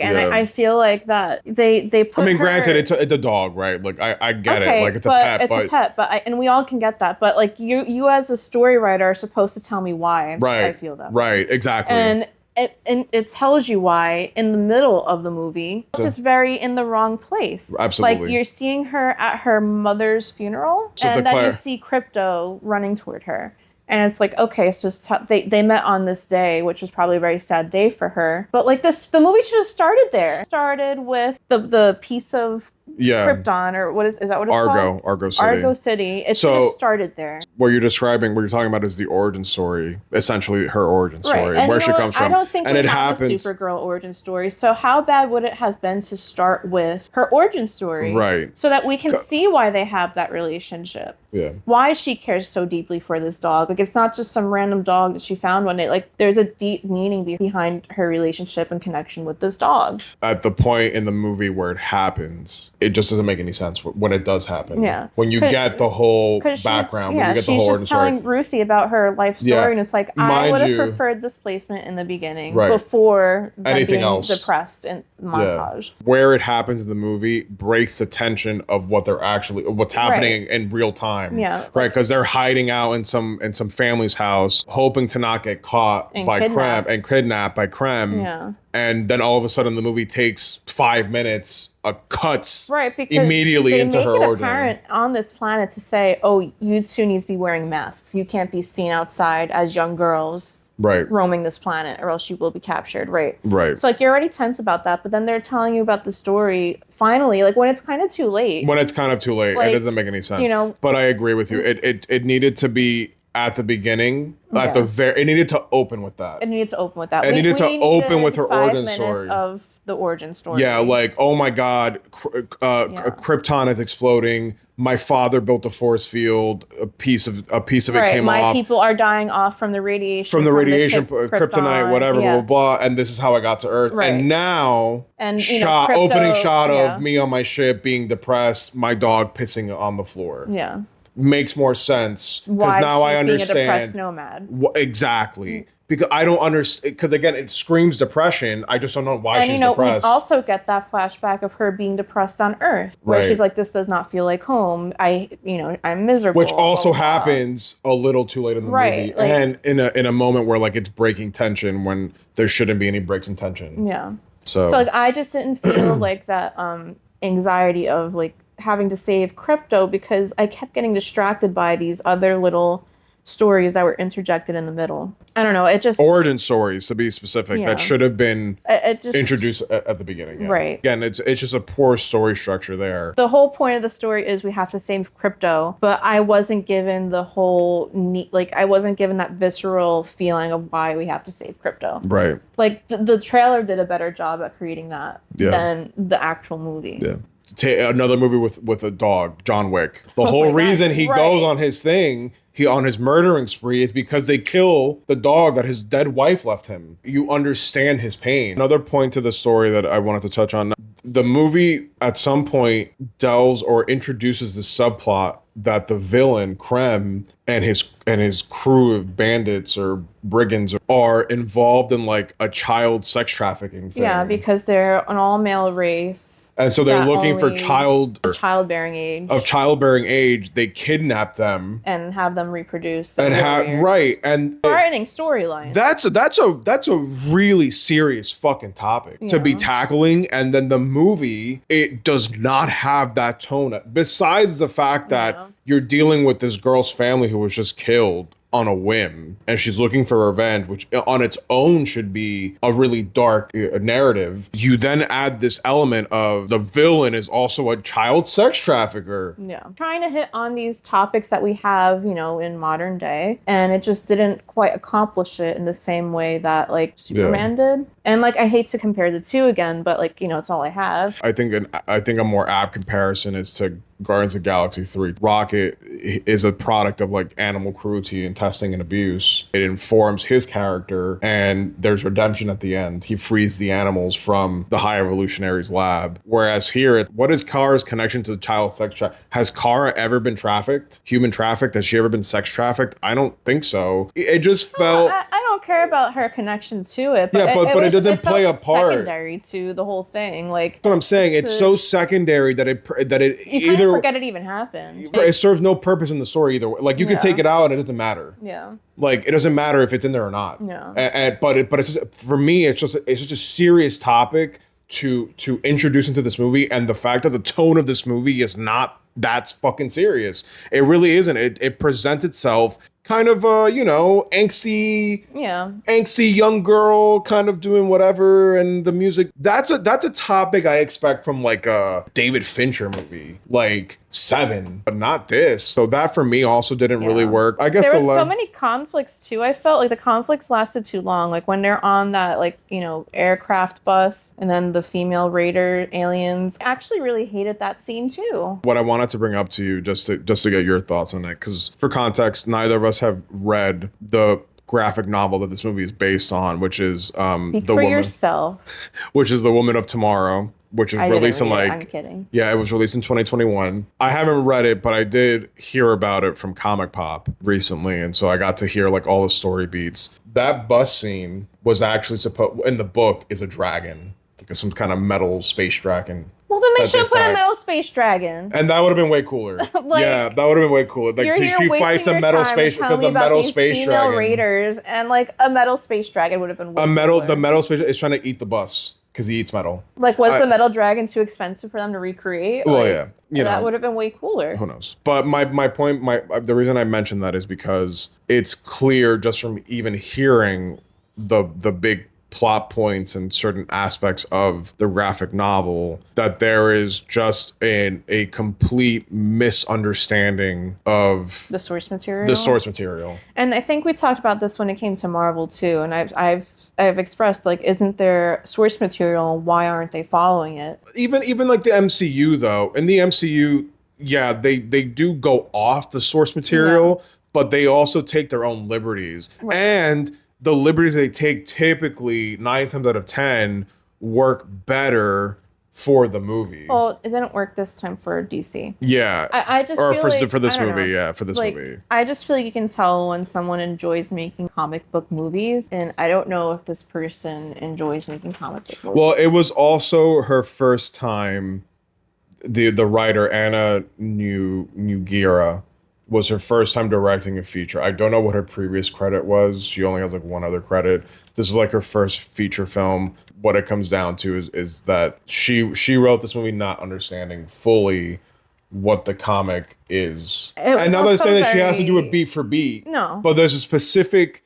And I feel like that they put
granted, it's a dog, right? Like, I get it. Like, it's a pet.
It's a pet, and we all can get that. But, like, you as a story writer are supposed to tell me why I feel that way.
Right, exactly.
And it tells you why in the middle of the movie. It's very in the wrong place.
Absolutely.
Like, you're seeing her at her mother's funeral, and then you see Crypto running toward her. And it's like, okay, so they met on this day, which was probably a very sad day for her. But like the movie should have started there. Started with the piece of Krypton, or is that what it's called?
Argo City.
Argo City. It should have started there.
What you're talking about is the origin story, essentially her origin story,
and
where she comes from.
I don't think
and
we have a Supergirl origin story. So how bad would it have been to start with her origin story?
Right.
So that we can see why they have that relationship.
Yeah.
Why she cares so deeply for this dog. Like, it's not just some random dog that she found one day. Like, there's a deep meaning behind her relationship and connection with this dog.
At the point in the movie where it happens, it just doesn't make any sense when it does happen.
Yeah.
When you get the whole background, when you get the whole origin story.
She's just telling Ruthie about her life story, and it's like, I would have preferred this placement in the beginning before anything being else depressed in montage.
Yeah. Where it happens in the movie breaks the tension of what's happening in real time.
Yeah.
Right, because they're hiding out in some family's house, hoping to not get caught by Krem and kidnapped by Krem.
Yeah.
And then all of a sudden the movie takes 5 minutes, cuts
because
immediately into her origin.
They make it apparent on this planet to say, oh, you two need to be wearing masks. You can't be seen outside as young girls.
Right.
Roaming this planet, or else you will be captured. Right.
So
like, you're already tense about that, but then they're telling you about the story finally, like when it's kind of too late.
When it's kind of too late, it doesn't make any sense. But I agree with you. It needed to be at the beginning, it needed to open with that.
It needed to open with that.
It needed to open with her origin story.
Of the origin story.
Yeah, like, oh my God, Krypton is exploding. My father built a force field. A piece of it came off.
My people are dying off from the radiation.
Kryptonite, whatever, blah, blah, blah. And this is how I got to Earth. Right. And now, opening shot of me on my ship being depressed, my dog pissing on the floor.
Yeah.
Makes more sense. Because now I understand.
Being a depressed nomad.
Exactly. Because I don't understand, because again, it screams depression. I just don't know why she's depressed.
We also get that flashback of her being depressed on Earth, where she's like, this does not feel like home. I'm miserable.
Which also happens a little too late in the movie. Like, and in a moment where like it's breaking tension when there shouldn't be any breaks in tension.
Yeah.
So
like, I just didn't feel like that anxiety of like having to save Crypto, because I kept getting distracted by these other little stories that were interjected in the middle. I don't know. It just
origin stories, to be specific, that should have been introduced at the beginning. Yeah.
Right.
Again, it's just a poor story structure there.
The whole point of the story is we have to save Crypto, but I wasn't given the whole I wasn't given that visceral feeling of why we have to save Crypto.
Right.
Like the trailer did a better job at creating that than the actual movie.
Yeah. Another movie with a dog, John Wick. The whole reason he goes on his thing, on his murdering spree, is because they kill the dog that his dead wife left him. You understand his pain. Another point to the story that I wanted to touch on, the movie at some point delves or introduces the subplot that the villain, Krem, and his crew of bandits or brigands are involved in like a child sex trafficking thing.
Yeah, because they're an all-male race.
And so they're looking for
childbearing age.
Of childbearing age, they kidnap them
and have them reproduce.
And
frightening storyline.
That's a really serious fucking topic to be tackling. And then the movie, it does not have that tone. Besides the fact that you're dealing with this girl's family who was just killed on a whim, and she's looking for revenge, which on its own should be a really dark narrative. You then add this element of the villain is also a child sex trafficker.
Yeah. Trying to hit on these topics that we have, in modern day, and it just didn't quite accomplish it in the same way that like Superman did. And like, I hate to compare the two again, but like, it's all I have.
I think a more apt comparison is to Guardians of the Galaxy 3. Rocket is a product of like animal cruelty and testing and abuse. It informs his character, and there's redemption at the end. He frees the animals from the High Evolutionary's lab. Whereas here, what is Kara's connection to child sex trafficking? Has Kara ever been trafficked? Human trafficked? Has she ever been sex trafficked? I don't think so. It just felt...
I don't care about her connection to it.
But it doesn't play a part.
Secondary to the whole thing. Like,
that's what I'm saying. It's so secondary that it either
forget it even happened.
It serves no purpose in the story either way. Like, you could take it out and it doesn't matter.
Yeah.
Like, it doesn't matter if it's in there or not.
Yeah.
But it's just, for me, it's just a serious topic to introduce into this movie, and the fact that the tone of this movie is not that's fucking serious. It really isn't. It presents itself kind of angsty
Yeah.
young girl kind of doing whatever, and the music, that's a topic I expect from like a David Fincher movie, like Seven, but not this. So that for me also didn't really
Yeah.
work. I guess
There was so many conflicts too. I felt like the conflicts lasted too long. Like when they're on that aircraft bus and then the female raider aliens. I actually really hated that scene too.
what I wanted to bring up to you, just to get your thoughts on it, because for context, neither of us have read the graphic novel that this movie is based on, which is
Speak for yourself.
which is The Woman of Tomorrow, which was
I didn't
released in
read it.
like,
I'm kidding.
yeah, it was released in 2021. I haven't read it, but I did hear about it from Comic Pop recently, and so I got to hear like all the story beats. That bus scene was actually supposed, in the book, is a dragon, like some kind of metal space dragon.
Well, then they
that
should have put a
fight.
metal space dragon.
And that would have been way cooler. Yeah, that would have been way cooler. Like she fights a metal space, because the metal space dragon.
Raiders and like a metal space dragon would have been way cooler.
The metal space is trying to eat the bus because he eats metal.
Like, was the metal dragon too expensive for them to recreate?
Well,
like,
yeah,
that would have been way cooler.
Who knows? But my point, the reason I mentioned that is because it's clear just from even hearing the big plot points and certain aspects of the graphic novel that there is just a complete misunderstanding of
the source material. And I think we talked about this when it came to Marvel too. And I've expressed, like, isn't there source material? Why aren't they following it?
Even like the MCU though. In the MCU, yeah, they do go off the source material, but they also take their own liberties. Right. And the liberties they take typically 9 times out of 10 work better for the movie.
Well, it didn't work this time for DC.
Yeah.
I just feel like,
for this movie, yeah, for this movie.
I just feel like you can tell when someone enjoys making comic book movies, and I don't know if this person enjoys making comic book movies.
Well, it was also her first time. The writer Anna Nugira was her first time directing a feature. I don't know what her previous credit was. She only has like one other credit. This is like her first feature film. What it comes down to is that she wrote this movie not understanding fully what the comic is. And not saying that she has to do it beat for beat.
No.
But there's a specific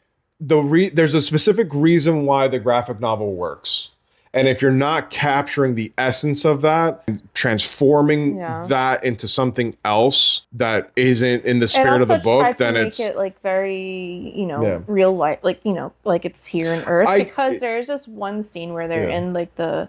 reason why the graphic novel works. And if you're not capturing the essence of that, transforming that into something else that isn't in the spirit of the book, then it's
make it like very, real life, like, like it's here in Earth. Because there's this one scene where they're in like the,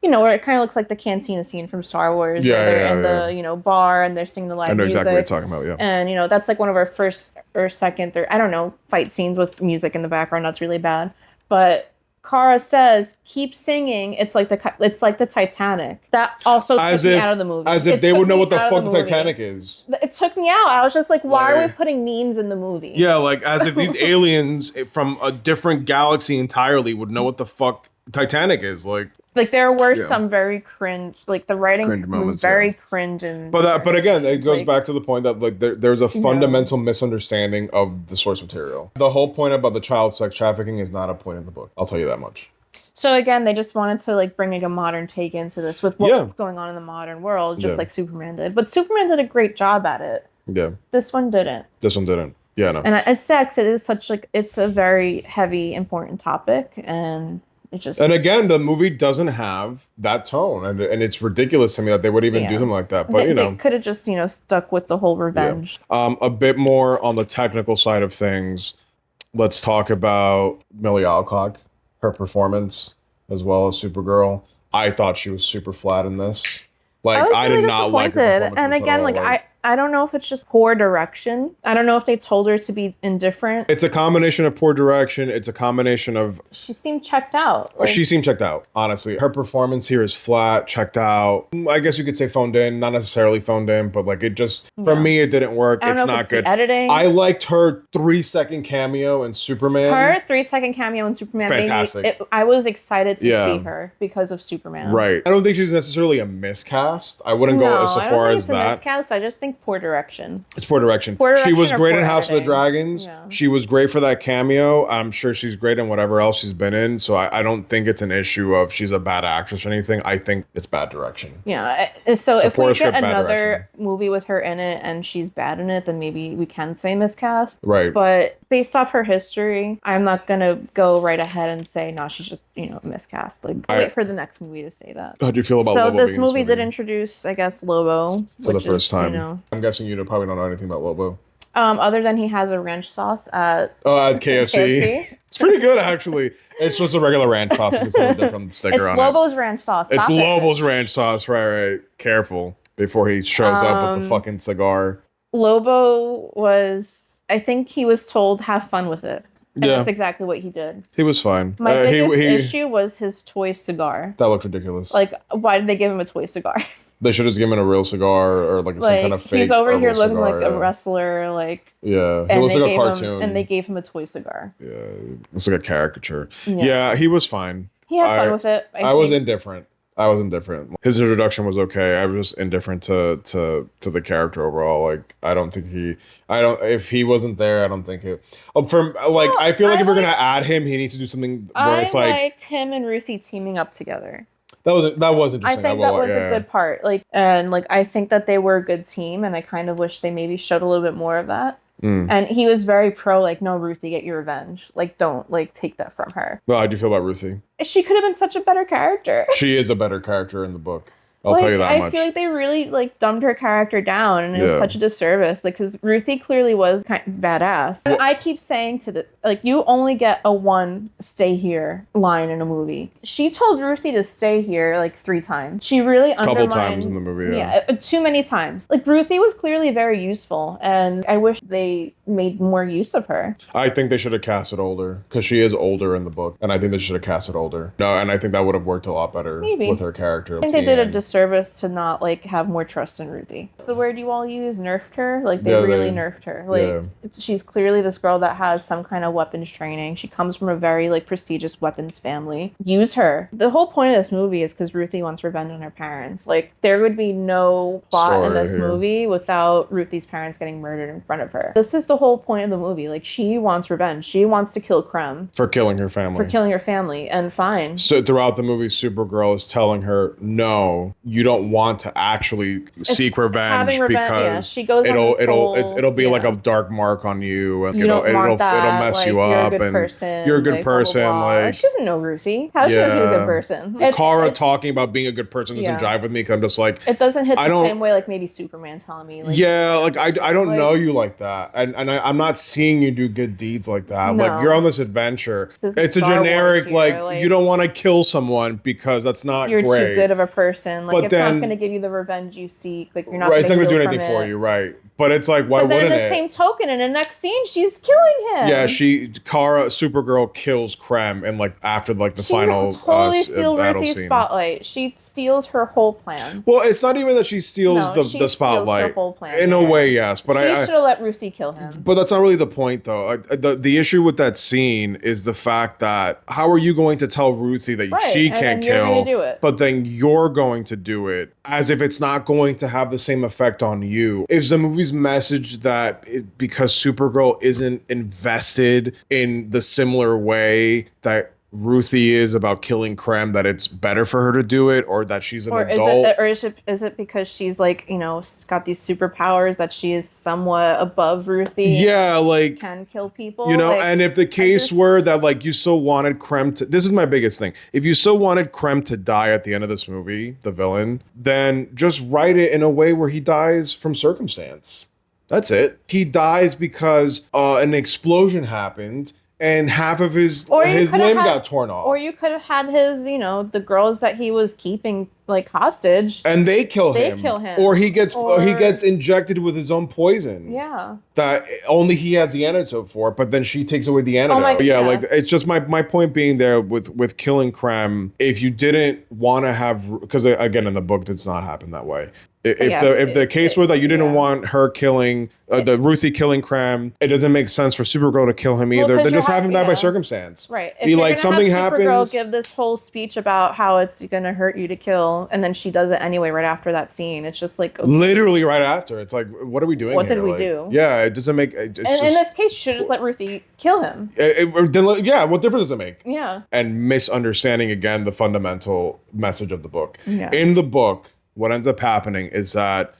where it kind of looks like the cantina scene from Star Wars. Where they're in the, bar and they're singing the live music. I know exactly what you're talking about, yeah. And, that's like one of our first or second, I don't know, fight scenes with music in the background. That's really bad. But Kara says, "Keep singing." It's like the Titanic. That also took me out of the movie.
As if they would know what the fuck the Titanic is.
It took me out. I was just like, why are we putting memes in the movie?
Yeah, like as if these aliens from a different galaxy entirely would know what the fuck Titanic is.
Like there were some very cringe, like the writing was very cringe and.
But again, it goes back to the point that like there's a fundamental misunderstanding of the source material. The whole point about the child sex trafficking is not a point in the book. I'll tell you that much.
So again, they just wanted to like bring like a modern take into this with what's going on in the modern world, just like Superman did. But Superman did a great job at it. Yeah. This one didn't. Yeah, no. And it's sex. It is such like it's a very heavy, important topic, and. And
again, the movie doesn't have that tone, and it's ridiculous to me that they would even do something like that. But
they could have just stuck with the whole revenge.
Yeah. A bit more on the technical side of things. Let's talk about Millie Alcock, her performance, as well as Supergirl. I thought she was super flat in this. Like I did not like her performance.
And again, like I don't know if it's just poor direction. I don't know if they told her to be indifferent.
It's a combination of poor direction. It's a combination of...
She seemed checked out.
She seemed checked out, honestly. Her performance here is flat, checked out. I guess you could say phoned in. Not necessarily phoned in, but like it just... For me, it didn't work. It's not good.
Editing.
I liked her 3-second cameo in Superman.
Her 3-second cameo in Superman.
Fantastic.
I was excited to see her because of Superman.
Right. I don't think she's necessarily a miscast. I wouldn't go as far as that.
Miscast. I just think think poor direction.
It's poor direction.
Poor
She was
direction or
great
poor
in House of the
editing.
Dragons.
Yeah.
She was great for that cameo. I'm sure she's great in whatever else she's been in. So I don't think it's an issue of she's a bad actress or anything. I think it's bad direction.
Yeah. So
It's a
if we
poor
get
script, bad
another
direction.
movie with her in it and she's bad in it, then maybe we can say miscast.
Right.
But based off her history, I'm not gonna go right ahead and say no, she's just miscast. Like wait for the next movie to say that.
How do you feel about
So
Lobo
this
being
movie did introduce, I guess, Lobo
for the
which
first
is,
time? I'm guessing you probably don't know anything about Lobo.
Other than he has a ranch sauce at
At KFC. It's pretty good, actually. It's just a regular ranch sauce. It's a different sticker
It's
on
Lobo's ranch sauce.
it. It's
Stop it.
Lobo's ranch sauce. Right. Careful before he shows up with the fucking cigar.
Lobo was, I think he was told, have fun with it. And
Yeah.
that's exactly what he did.
He was fine.
My biggest issue was his toy cigar.
That looked ridiculous.
Like, why did they give him a toy cigar?
They should have just given him a real cigar or like some kind of fake.
He's over here looking
cigar,
like a wrestler, like.
Yeah, he
And
looks
they
like a
gave
cartoon.
and they gave him a toy cigar.
Yeah, it's like a caricature.
Yeah.
Yeah, he was fine.
He had fun with it.
I was indifferent. His introduction was okay. I was just indifferent to the character overall. Like if he wasn't there, I don't think it. I feel like if we're gonna add him, he needs to do something where it's like
liked him and Ruthie teaming up together.
that was interesting.
I think that was a good part. I think that they were a good team, and I kind of wish they maybe showed a little bit more of that. And he was very pro, no, Ruthie, get your revenge. Don't, take that from her.
Well, how do you feel about Ruthie?
She could have been such a better character.
She is a better character in the book. I'll tell you that much.
I feel like they really dumbed her character down, and it was such a disservice. Because Ruthie clearly was kind of badass. And I keep saying you only get a one "stay here" line in a movie. She told Ruthie to stay here 3 times. She really undermined.
A couple times in the movie. Yeah,
too many times. Ruthie was clearly very useful, and I wish they made more use of her.
I think they should have casted older because she is older in the book, and I think they should have casted older. No, and I think that would have worked a lot better with her character.
I think they did a disservice to not have more trust in Ruthie. What's the word you all use? Nerfed her? They really nerfed her. She's clearly this girl that has some kind of weapons training. She comes from a very prestigious weapons family. Use her. The whole point of this movie is because Ruthie wants revenge on her parents. There would be no plot in this movie without Ruthie's parents getting murdered in front of her. This is the whole point of the movie. She wants revenge. She wants to kill Krem.
For killing her family.
And fine.
So throughout the movie, Supergirl is telling her, no, you don't want to actually seek revenge because
she goes
it'll be like a dark mark on you, and it'll mess you up, and you're a good person.
Blah, blah, blah. She doesn't know Ruthie. How does she know she's a good person?
Kara talking about being a good person doesn't jive with me because I'm just
it doesn't hit the same way maybe Superman telling me.
I don't know you like that, and I'm not seeing you do good deeds like that. No. You're on this adventure. It's a generic you don't want to kill someone because that's not
you're
great.
Too good of a person. It's not going to give you the revenge you seek. You're not. Right,
it's not going to do anything for you, right? But it's why wouldn't it?
But in the same token, in the next scene, she's killing him.
Yeah, Supergirl kills Krem, and after the final
totally steal
battle
Ruthie's
scene.
Spotlight. She steals her whole plan.
Well, it's not even that she steals the spotlight.
Steals her whole plan,
in a way, yes, but
she should have let Ruthie kill him.
But that's not really the point, though. The issue with that scene is the fact that how are you going to tell Ruthie that she can't kill, but then you're going to do it as if it's not going to have the same effect on you? Is the movie's message that because Supergirl isn't invested in the similar way that Ruthie is about killing Krem, that it's better for her to do it, or that she's an adult?
Is it because she's got these superpowers that she is somewhat above Ruthie?
Yeah,
can kill people.
And if the case were that you so wanted Krem to, this is my biggest thing. If you so wanted Krem to die at the end of this movie, the villain, then just write it in a way where he dies from circumstance. That's it. He dies because an explosion happened and half of his limb got torn off.
Or you could have had his, the girls that he was keeping hostage,
and they kill him. Or he gets injected with his own poison.
Yeah.
That only he has the antidote for, but then she takes away the antidote. It's just my point being there with killing Krem. If you didn't want to have, because again in the book it does not happen that way. If the case was that you didn't
yeah.
want her killing the Ruthie killing Krem, it doesn't make sense for Supergirl to kill him either.
'cause
Then just
you're
have him die by
yeah.
circumstance.
Right. If
Be
you're
like
gonna
something
have Supergirl
happens.
give this whole speech about how it's gonna hurt you to kill, and then she does it anyway right after that scene, it's just like, okay,
Literally right after. It's like, what are we doing
what
here?
did we
Like,
do?
yeah, it doesn't make. It's
And
just,
in this case, you should just let Ruthie kill him.
yeah, what difference does it make?
Yeah.
And misunderstanding again the fundamental message of the book.
Yeah.
In the book, what ends up happening is that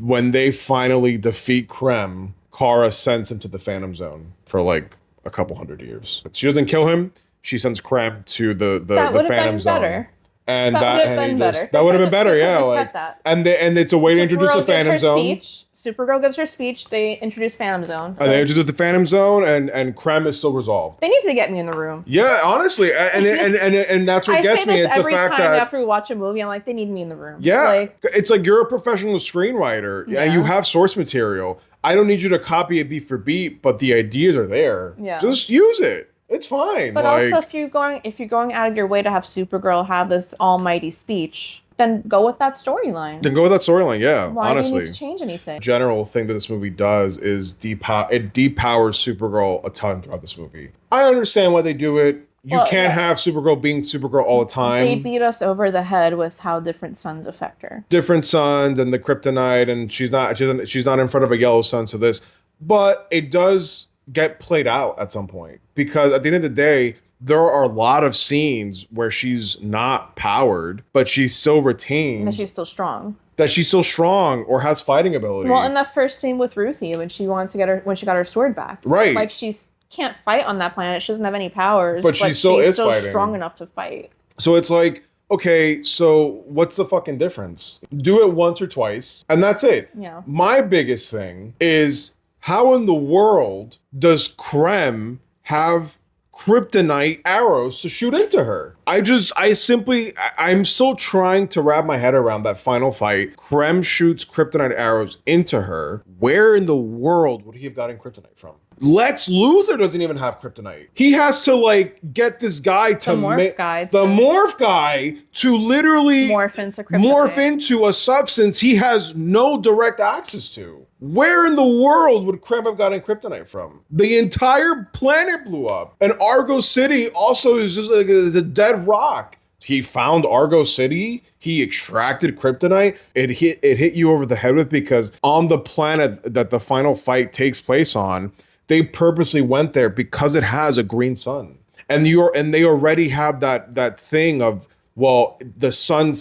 when they finally defeat Krem, Kara sends him to the Phantom Zone for like a couple hundred years. She doesn't kill him. She sends Krem to the Phantom Zone.
Better.
And
That would have been better.
That would have been better, yeah.
Just
Like,
cut that.
and it's a way to introduce the Phantom Zone.
Speech. Supergirl gives her speech. They introduce Phantom Zone.
And they introduce the Phantom Zone, and Krem is still resolved.
They need to get me in the room.
Yeah, honestly, and that's what gets me. It's the fact that
after we watch a movie, I'm like, they need me in the room.
yeah,
like,
it's like you're a professional screenwriter and you have source material. I don't need you to copy it beat for beat, but the ideas are there.
Yeah.
Just use it. It's fine.
But
like,
also, if you're going out of your way to have Supergirl have this almighty speech, then go with that storyline.
then go with that storyline. Yeah,
Why
honestly.
do you need to change anything?
General thing that this movie does is it depowers Supergirl a ton throughout this movie. I understand why they do it. You can't have Supergirl being Supergirl all the time.
They beat us over the head with how different suns affect her.
Different suns and the kryptonite, and she's not in front of a yellow sun, so this. But it does get played out at some point, because at the end of the day, there are a lot of scenes where she's not powered, but she still retains
And she's still strong.
that she's still strong or has fighting ability.
Well, in that first scene with Ruthie, when she got her sword back,
Right.
Like, she can't fight on that planet. She doesn't have any powers,
But she still is fighting.
strong enough to fight.
So it's like, okay, so what's the fucking difference? Do it once or twice, and that's it.
Yeah.
My biggest thing is, how in the world does Krem have kryptonite arrows to shoot into her? I'm still trying to wrap my head around that final fight. Krem shoots kryptonite arrows into her. Where in the world would he have gotten kryptonite from? Lex Luthor doesn't even have kryptonite. He has to like get this guy to
morph guy
to literally
morph into kryptonite.
morph into a substance he has no direct access to. Where in the world would Krem have gotten kryptonite from? The entire planet blew up. And Argo City also is just like is a dead rock. He found Argo City. He extracted kryptonite. It hit you over the head with, because on the planet that the final fight takes place on, they purposely went there because it has a green sun. And they already have that thing of, well,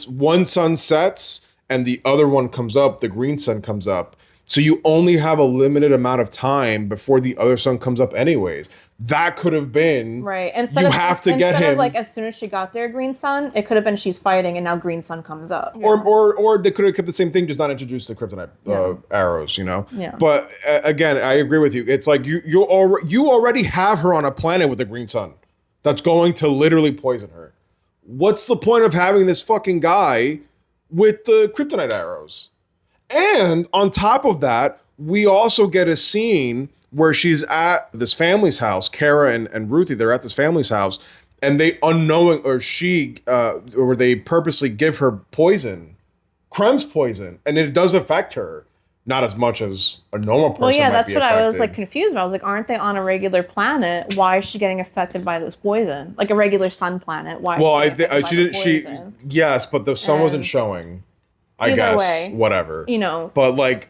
one sun sets and the other one comes up, the green sun comes up. So you only have a limited amount of time before the other sun comes up anyways. That could have been
right.
Instead of
like as soon as she got there, green sun, it could have been she's fighting and now green sun comes up.
Or they could have kept the same thing, just not introduced the kryptonite arrows, you know?
Yeah.
But again, I agree with you. It's like you already have her on a planet with a green sun that's going to literally poison her. What's the point of having this fucking guy with the kryptonite arrows? And on top of that, we also get a scene where she's at this family's house. Kara and Ruthie, they're at this family's house, and they they purposely give her poison, Krem's poison, and it does affect her. Not as much as a normal person.
Well, yeah,
might
that's
be
what
affected.
I was like confused about. I was like, aren't they on a regular planet? Why is she getting affected by this poison? Like a regular sun planet. Why?
Well,
she didn't.
Yes, but the sun wasn't showing. I guess
way,
whatever.
You know,
but like,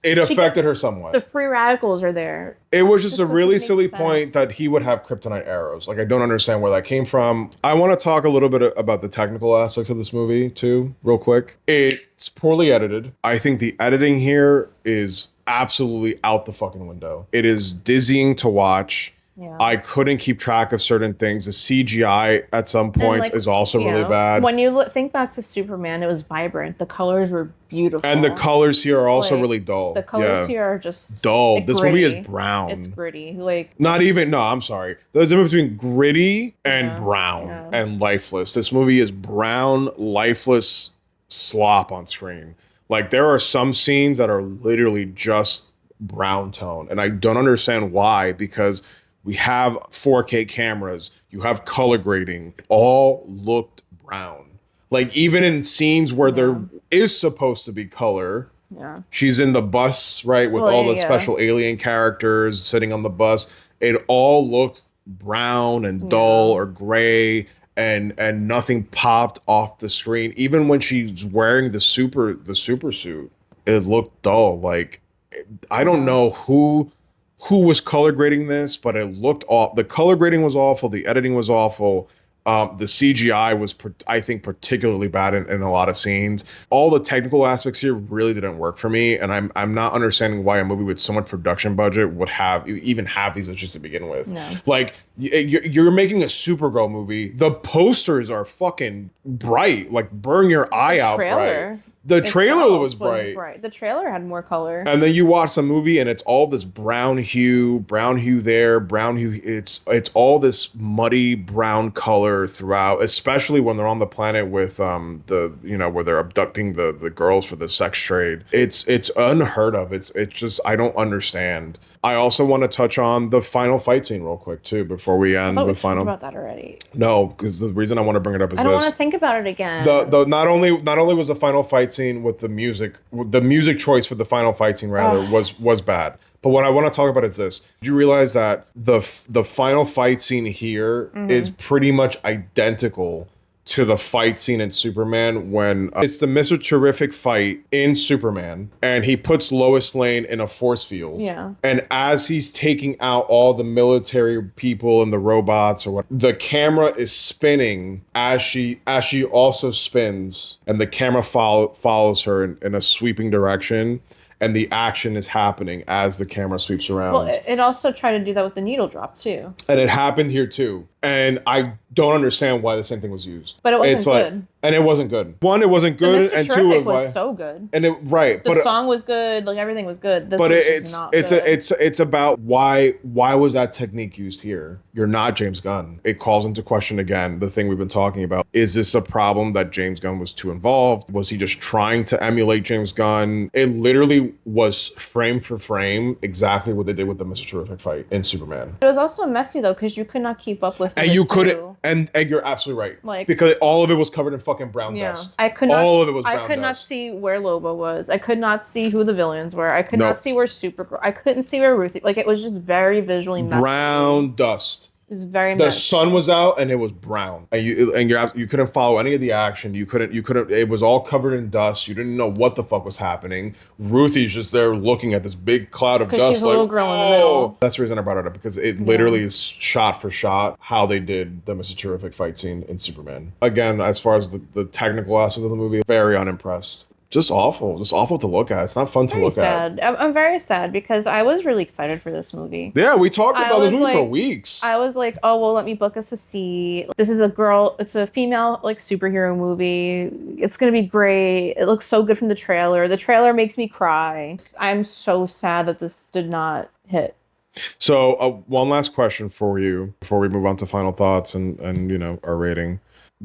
it affected her somewhat.
The free radicals are there.
It was just a really silly
sense.
point that he would have kryptonite arrows. Like, I don't understand where that came from. I want to talk a little bit about the technical aspects of this movie too, real quick. It's poorly edited. I think the editing here is absolutely out the fucking window. It is dizzying to watch.
Yeah.
I couldn't keep track of certain things. The CGI at some points is also really bad.
When you think back to Superman, it was vibrant. The colors were beautiful.
And the colors here are also really dull.
The colors here are just
dull. This
gritty.
movie is brown.
It's gritty. Like,
not even, no, I'm sorry. There's a difference between gritty and brown and lifeless. This movie is brown, lifeless slop on screen. Like, there are some scenes that are literally just brown tone. And I don't understand why, because we have 4K cameras, you have color grading, all looked brown. Like even in scenes where
Yeah.
there is supposed to be color,
Yeah.
she's in the bus, right, with
Well,
all
yeah,
the
yeah.
special alien characters sitting on the bus. It all looked brown and dull
Yeah.
or gray, and nothing popped off the screen. Even when she's wearing the super suit, it looked dull. Like I don't
Yeah.
know who was color grading this, but it looked off. The color grading was awful. The editing was awful. The CGI was, I think, particularly bad in a lot of scenes. All the technical aspects here really didn't work for me, and I'm not understanding why a movie with so much production budget would even have these issues to begin with.
No.
Like you're making a Supergirl movie. The posters are fucking bright, like burn your eye out bright.
Trailer
The trailer
itself
was bright.
The trailer had more color.
And then you watch the movie and it's all this brown hue there, brown hue. It's all this muddy brown color throughout, especially when they're on the planet with the where they're abducting the girls for the sex trade. It's unheard of. It's just I don't understand. I also want to touch on the final fight scene real quick too before we
I
end
thought we
with
talked
final.
about that already.
No, because the reason I want to bring it up is
I don't
this.
want to think about it again.
The not only was the final fight scene with the music choice for the final fight scene rather was bad. But what I want to talk about is this. Did you realize that the final fight scene here is pretty much identical to the fight scene in Superman when it's the Mr. Terrific fight in Superman and he puts Lois Lane in a force field.
Yeah.
And as he's taking out all the military people and the robots or what, the camera is spinning as she also spins and the camera follows her in a sweeping direction. And the action is happening as the camera sweeps around.
Well, it also tried to do that with the needle drop too.
And it happened here too. And I don't understand why the same thing was used.
But it wasn't good.
And it wasn't good. One, it wasn't good,
The Mr.
and two,
Terrific
it
was so good.
And it right,
The
but
song was good, like everything was good. This
but
was
it's
just not
it's
good.
it's about why was that technique used here? You're not James Gunn. It calls into question again the thing we've been talking about. Is this a problem that James Gunn was too involved? Was he just trying to emulate James Gunn? It literally was frame for frame exactly what they did with the Mr. Terrific fight in Superman.
It was also messy though because you could not keep up with.
And you couldn't, and you're absolutely right.
Like
because all of it was covered in fucking brown dust.
I could not.
All of it was brown
I could
dust.
not see where Lobo was. I could not see who the villains were. I could not see where Supergirl. I couldn't see where Ruthie. Like it was just very visually messy.
Brown dust.
It was very.
The sun was out and it was brown, and you couldn't follow any of the action. You couldn't. It was all covered in dust. You didn't know what the fuck was happening. Ruthie's just there looking at this big cloud of dust.
She's a little girl in the middle.
That's the reason I brought it up because it literally is shot for shot how they did the Mr. Terrific fight scene in Superman. Again, as far as the technical aspect of the movie, very unimpressed. Just awful to look at. It's not fun to look at.
I'm very sad because I was really excited for this movie.
Yeah, we talked about this movie for weeks.
I was like, oh, well, let me book us a seat. This is it's a female like superhero movie. It's going to be great. It looks so good from the trailer. The trailer makes me cry. I'm so sad that this did not hit.
So one last question for you before we move on to final thoughts and our rating.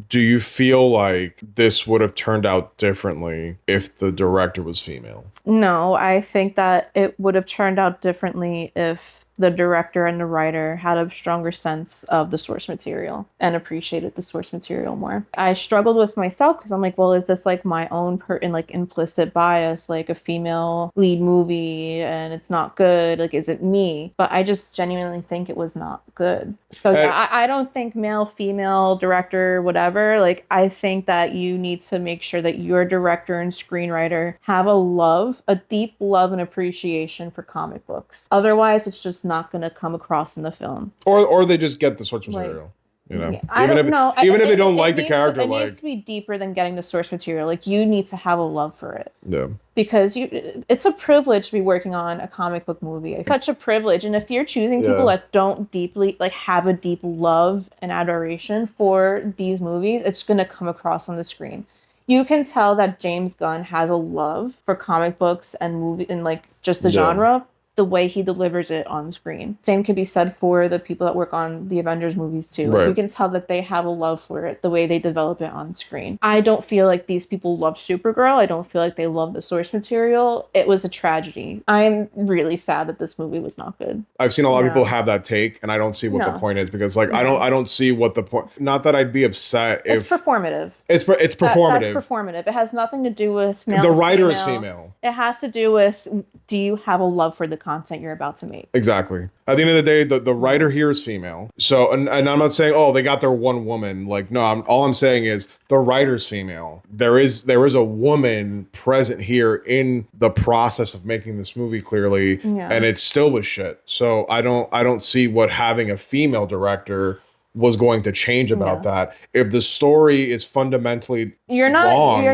Do you feel like this would have turned out differently if the director was female?
No, I think that it would have turned out differently if the director and the writer had a stronger sense of the source material and appreciated the source material more. I struggled with myself because I'm like, well, is this like my own implicit bias, like a female lead movie and it's not good? Like, is it me? But I just genuinely think it was not good. So yeah, I don't think male, female, director, whatever. Like, I think that you need to make sure that your director and screenwriter have a deep love and appreciation for comic books. Otherwise, it's just not going to come across in the film.
Or they just get the source material.
Yeah,
even if they don't like the character,
it needs to be deeper than getting the source material. Like you need to have a love for it.
Yeah.
Because it's a privilege to be working on a comic book movie. It's such a privilege. And if you're choosing people that don't deeply have a deep love and adoration for these movies, it's going to come across on the screen. You can tell that James Gunn has a love for comic books and movie and just the genre. the way he delivers it on screen. Same can be said for the people that work on the Avengers movies too. Like,
Right.
you can tell that they have a love for it, the way they develop it on screen. I don't feel like these people love Supergirl. I don't feel like they love the source material. It was a tragedy. I'm really sad that this movie was not good.
I've seen a lot of
Yeah.
people have that take, and I don't see what the
No.
point is, because like
No.
I don't see what the point. Not that I'd be upset if
It's performative.
it's
That's
performative.
performative. It has nothing to do with male
The
or
writer is female.
It has to do with, do you have a love for the content you're about to make?
Exactly. At the end of the day, the writer here is female. So, and I'm not saying, oh, they got their one woman. Like, no, all I'm saying is the writer's female. There is a woman present here in the process of making this movie, clearly,
Yeah.
and it still was shit. So I don't see what having a female director was going to change about that. If the story is fundamentally
You
wrong,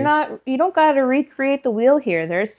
don't got to recreate the wheel here. There's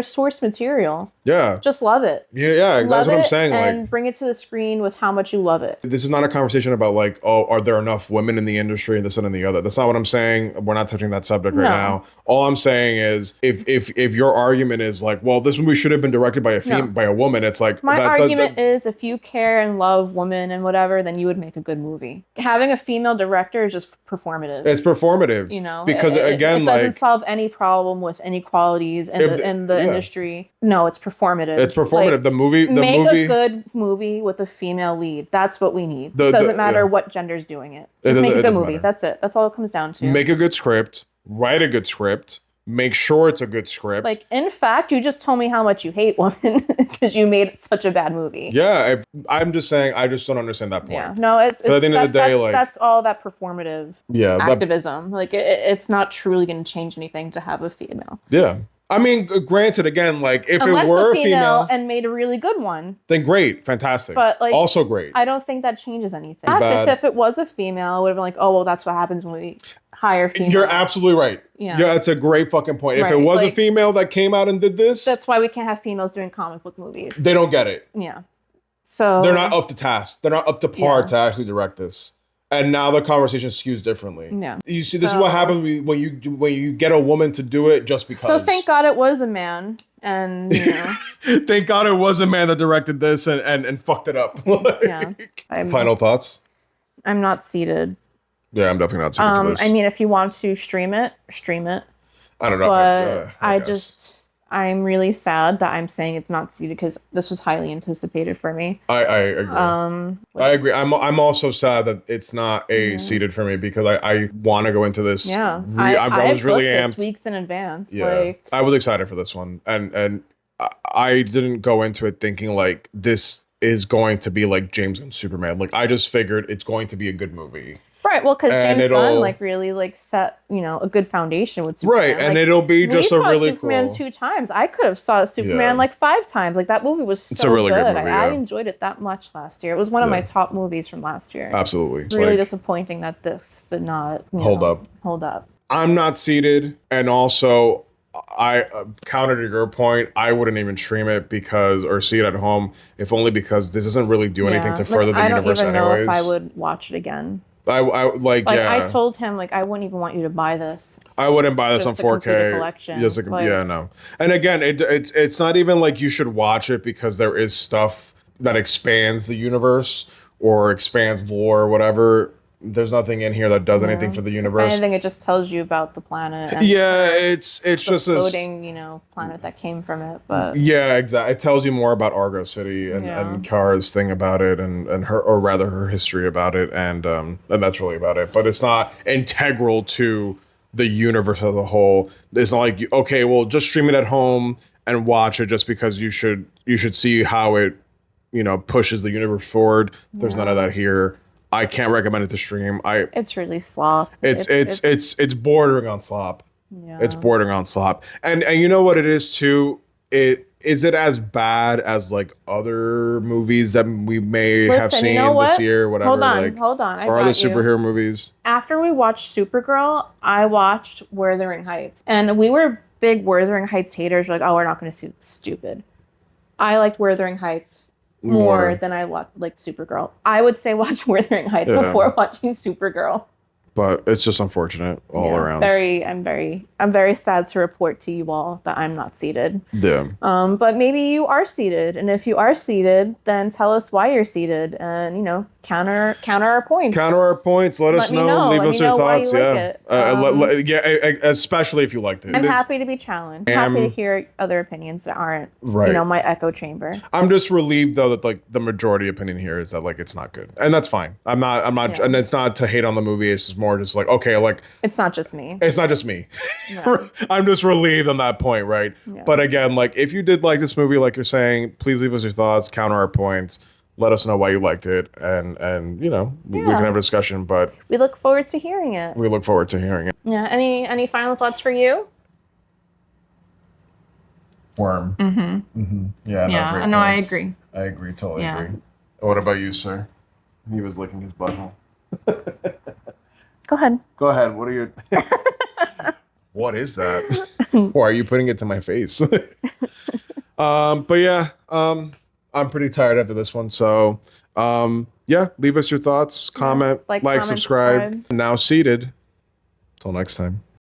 source material.
yeah,
Just love it.
yeah, that's
Love
what I'm
it
saying.
and
Like,
bring it to the screen with how much you love it.
this is not a conversation about like, oh, are there enough women in the industry and this and the other. That's not what I'm saying. We're not touching that subject right
No.
now. All I'm saying is, if your argument is like, well, this movie should have been directed by by a woman, it's like
My argument is, if you care and love women and whatever, then you would make a good movie. Having a female director is just performative.
it's performative.
You know,
because again,
it doesn't solve any problem with inequalities in the industry. No, it's performative.
It's performative.
Like,
the movie,
make a good movie with a female lead. That's what we need. It doesn't matter what gender's doing it. Just make a good movie.
Matter.
That's it. That's all it comes down to.
Make a good script. Write a good script. Make sure it's a good script.
Like, in fact, you just told me how much you hate women because you made such a bad movie.
Yeah, I'm just saying, I just don't understand that point.
Yeah, no, it's
at the end of the day,
that's all that performative activism.
That,
like, it's not truly going to change anything to have a female.
Yeah. I mean, granted, again, like, if
Unless
it were
the
a female
and made a really good one,
then great, fantastic.
But, like,
also great.
I don't think that changes anything.
Bad.
If it was a female, I would have been like, oh, well, that's what happens when we hire female.
You're absolutely right.
Yeah,
that's a great fucking point.
Right.
If it was
Like,
a female that came out and did this,
that's why we can't have females doing comic book movies.
they don't get it.
Yeah. So
They're not up to task. They're not up to par
Yeah.
to actually direct this. And now the conversation skews differently.
Yeah.
You see, this is what happens when you get a woman to do it just because.
So thank God it was a man, and you know.
Thank God it was a man that directed this and fucked it up.
Yeah.
Final thoughts?
I'm not seated.
Yeah, I'm definitely not seated for this.
I mean, if you want to stream it, stream it.
I don't know.
But
I guess.
I'm really sad that I'm saying it's not seated because this was highly anticipated for me.
I agree. I agree. I'm also sad that it's not seated for me, because I want to go into this.
Yeah,
I was really amped.
This weeks in advance.
Yeah,
Like,
I was excited for this one, and I didn't go into it thinking like this is going to be like James Gunn's Superman. Like, I just figured it's going to be a good movie.
right, well, because
And
James Gunn
it'll-
like really like set a good foundation with Superman.
Right, and
Like,
it'll be just
we
a
saw
really
Superman
cool.
2 times. I could have saw Superman
Yeah.
like 5 times. Like, that movie was so
It's a really good movie,
I
yeah.
enjoyed it that much last year. It was one of my top movies from last year.
Absolutely. It's
Really
like,
disappointing that this did not
Hold up.
Hold up.
I'm not seated, and also I counter to your point, I wouldn't even stream it or see it at home, if only because this doesn't really do anything to further the universe
I don't even
anyways.
know if I would watch it again.
I
Like,
yeah.
I told him, like, I wouldn't even want you to buy this.
I wouldn't buy this
just
on
to complete a
4K.
collection.
Just like,
Like-
yeah, no. And again, it's not even like you should watch it because there is stuff that expands the universe or expands lore or whatever. There's nothing in here that does anything for the
If
universe.
anything, it just tells you about the planet. And
Yeah, it's
the
just a
floating, planet that came from it. But
yeah, exactly. It tells you more about Argo City and Kara's thing about it, and her, or rather her history about it, and that's really about it. But it's not integral to the universe as a whole. It's not like okay, well, just stream it at home and watch it just because you should see how it pushes the universe forward. There's none of that here. I can't recommend it to stream.
it's really slop.
It's bordering on slop.
Yeah.
It's bordering on slop. And you know what it is too? Is it as bad as like other movies that we may have seen this year, whatever?
Hold on.
Or other superhero movies?
After we watched Supergirl, I watched Wuthering Heights. And we were big Wuthering Heights haters. We're like, oh, we're not going to see this stupid. I liked Wuthering Heights more than I liked Supergirl. I would say watch Wuthering Heights before watching Supergirl.
But it's just unfortunate all around.
I'm very sad to report to you all that I'm not seated.
Yeah.
But maybe you are seated, and if you are seated, then tell us why you're seated, and counter our points.
Counter our points. Let us
me
know. Leave
Let
us
me
your
know why
thoughts.
you
Yeah.
like it.
Yeah. Especially if you liked it.
I'm happy to be challenged. I'm happy to hear other opinions that aren't, my echo chamber.
I'm just relieved though that like the majority opinion here is that like it's not good, and that's fine. I'm not,
Yeah.
and it's not to hate on the movie. It's just more just like, okay, like
it's not just me.
It's not just me.
No.
I'm just relieved on that point, right?
Yeah.
But again, like if you did like this movie, like you're saying, please leave us your thoughts, counter our points, let us know why you liked it, and we can have a discussion. But
we look forward to hearing it.
We look forward to hearing it.
Yeah. Any final thoughts for you?
Worm.
Mm-hmm.
Mm-hmm. Yeah.
Yeah. No, I agree.
I agree. Totally agree. What about you, sir? He was licking his butthole.
Go ahead.
Go ahead. What are your... What is that? Why are you putting it to my face? But yeah, I'm pretty tired after this one. So yeah, leave us your thoughts, comment, like, subscribe. Now seated. Till next time.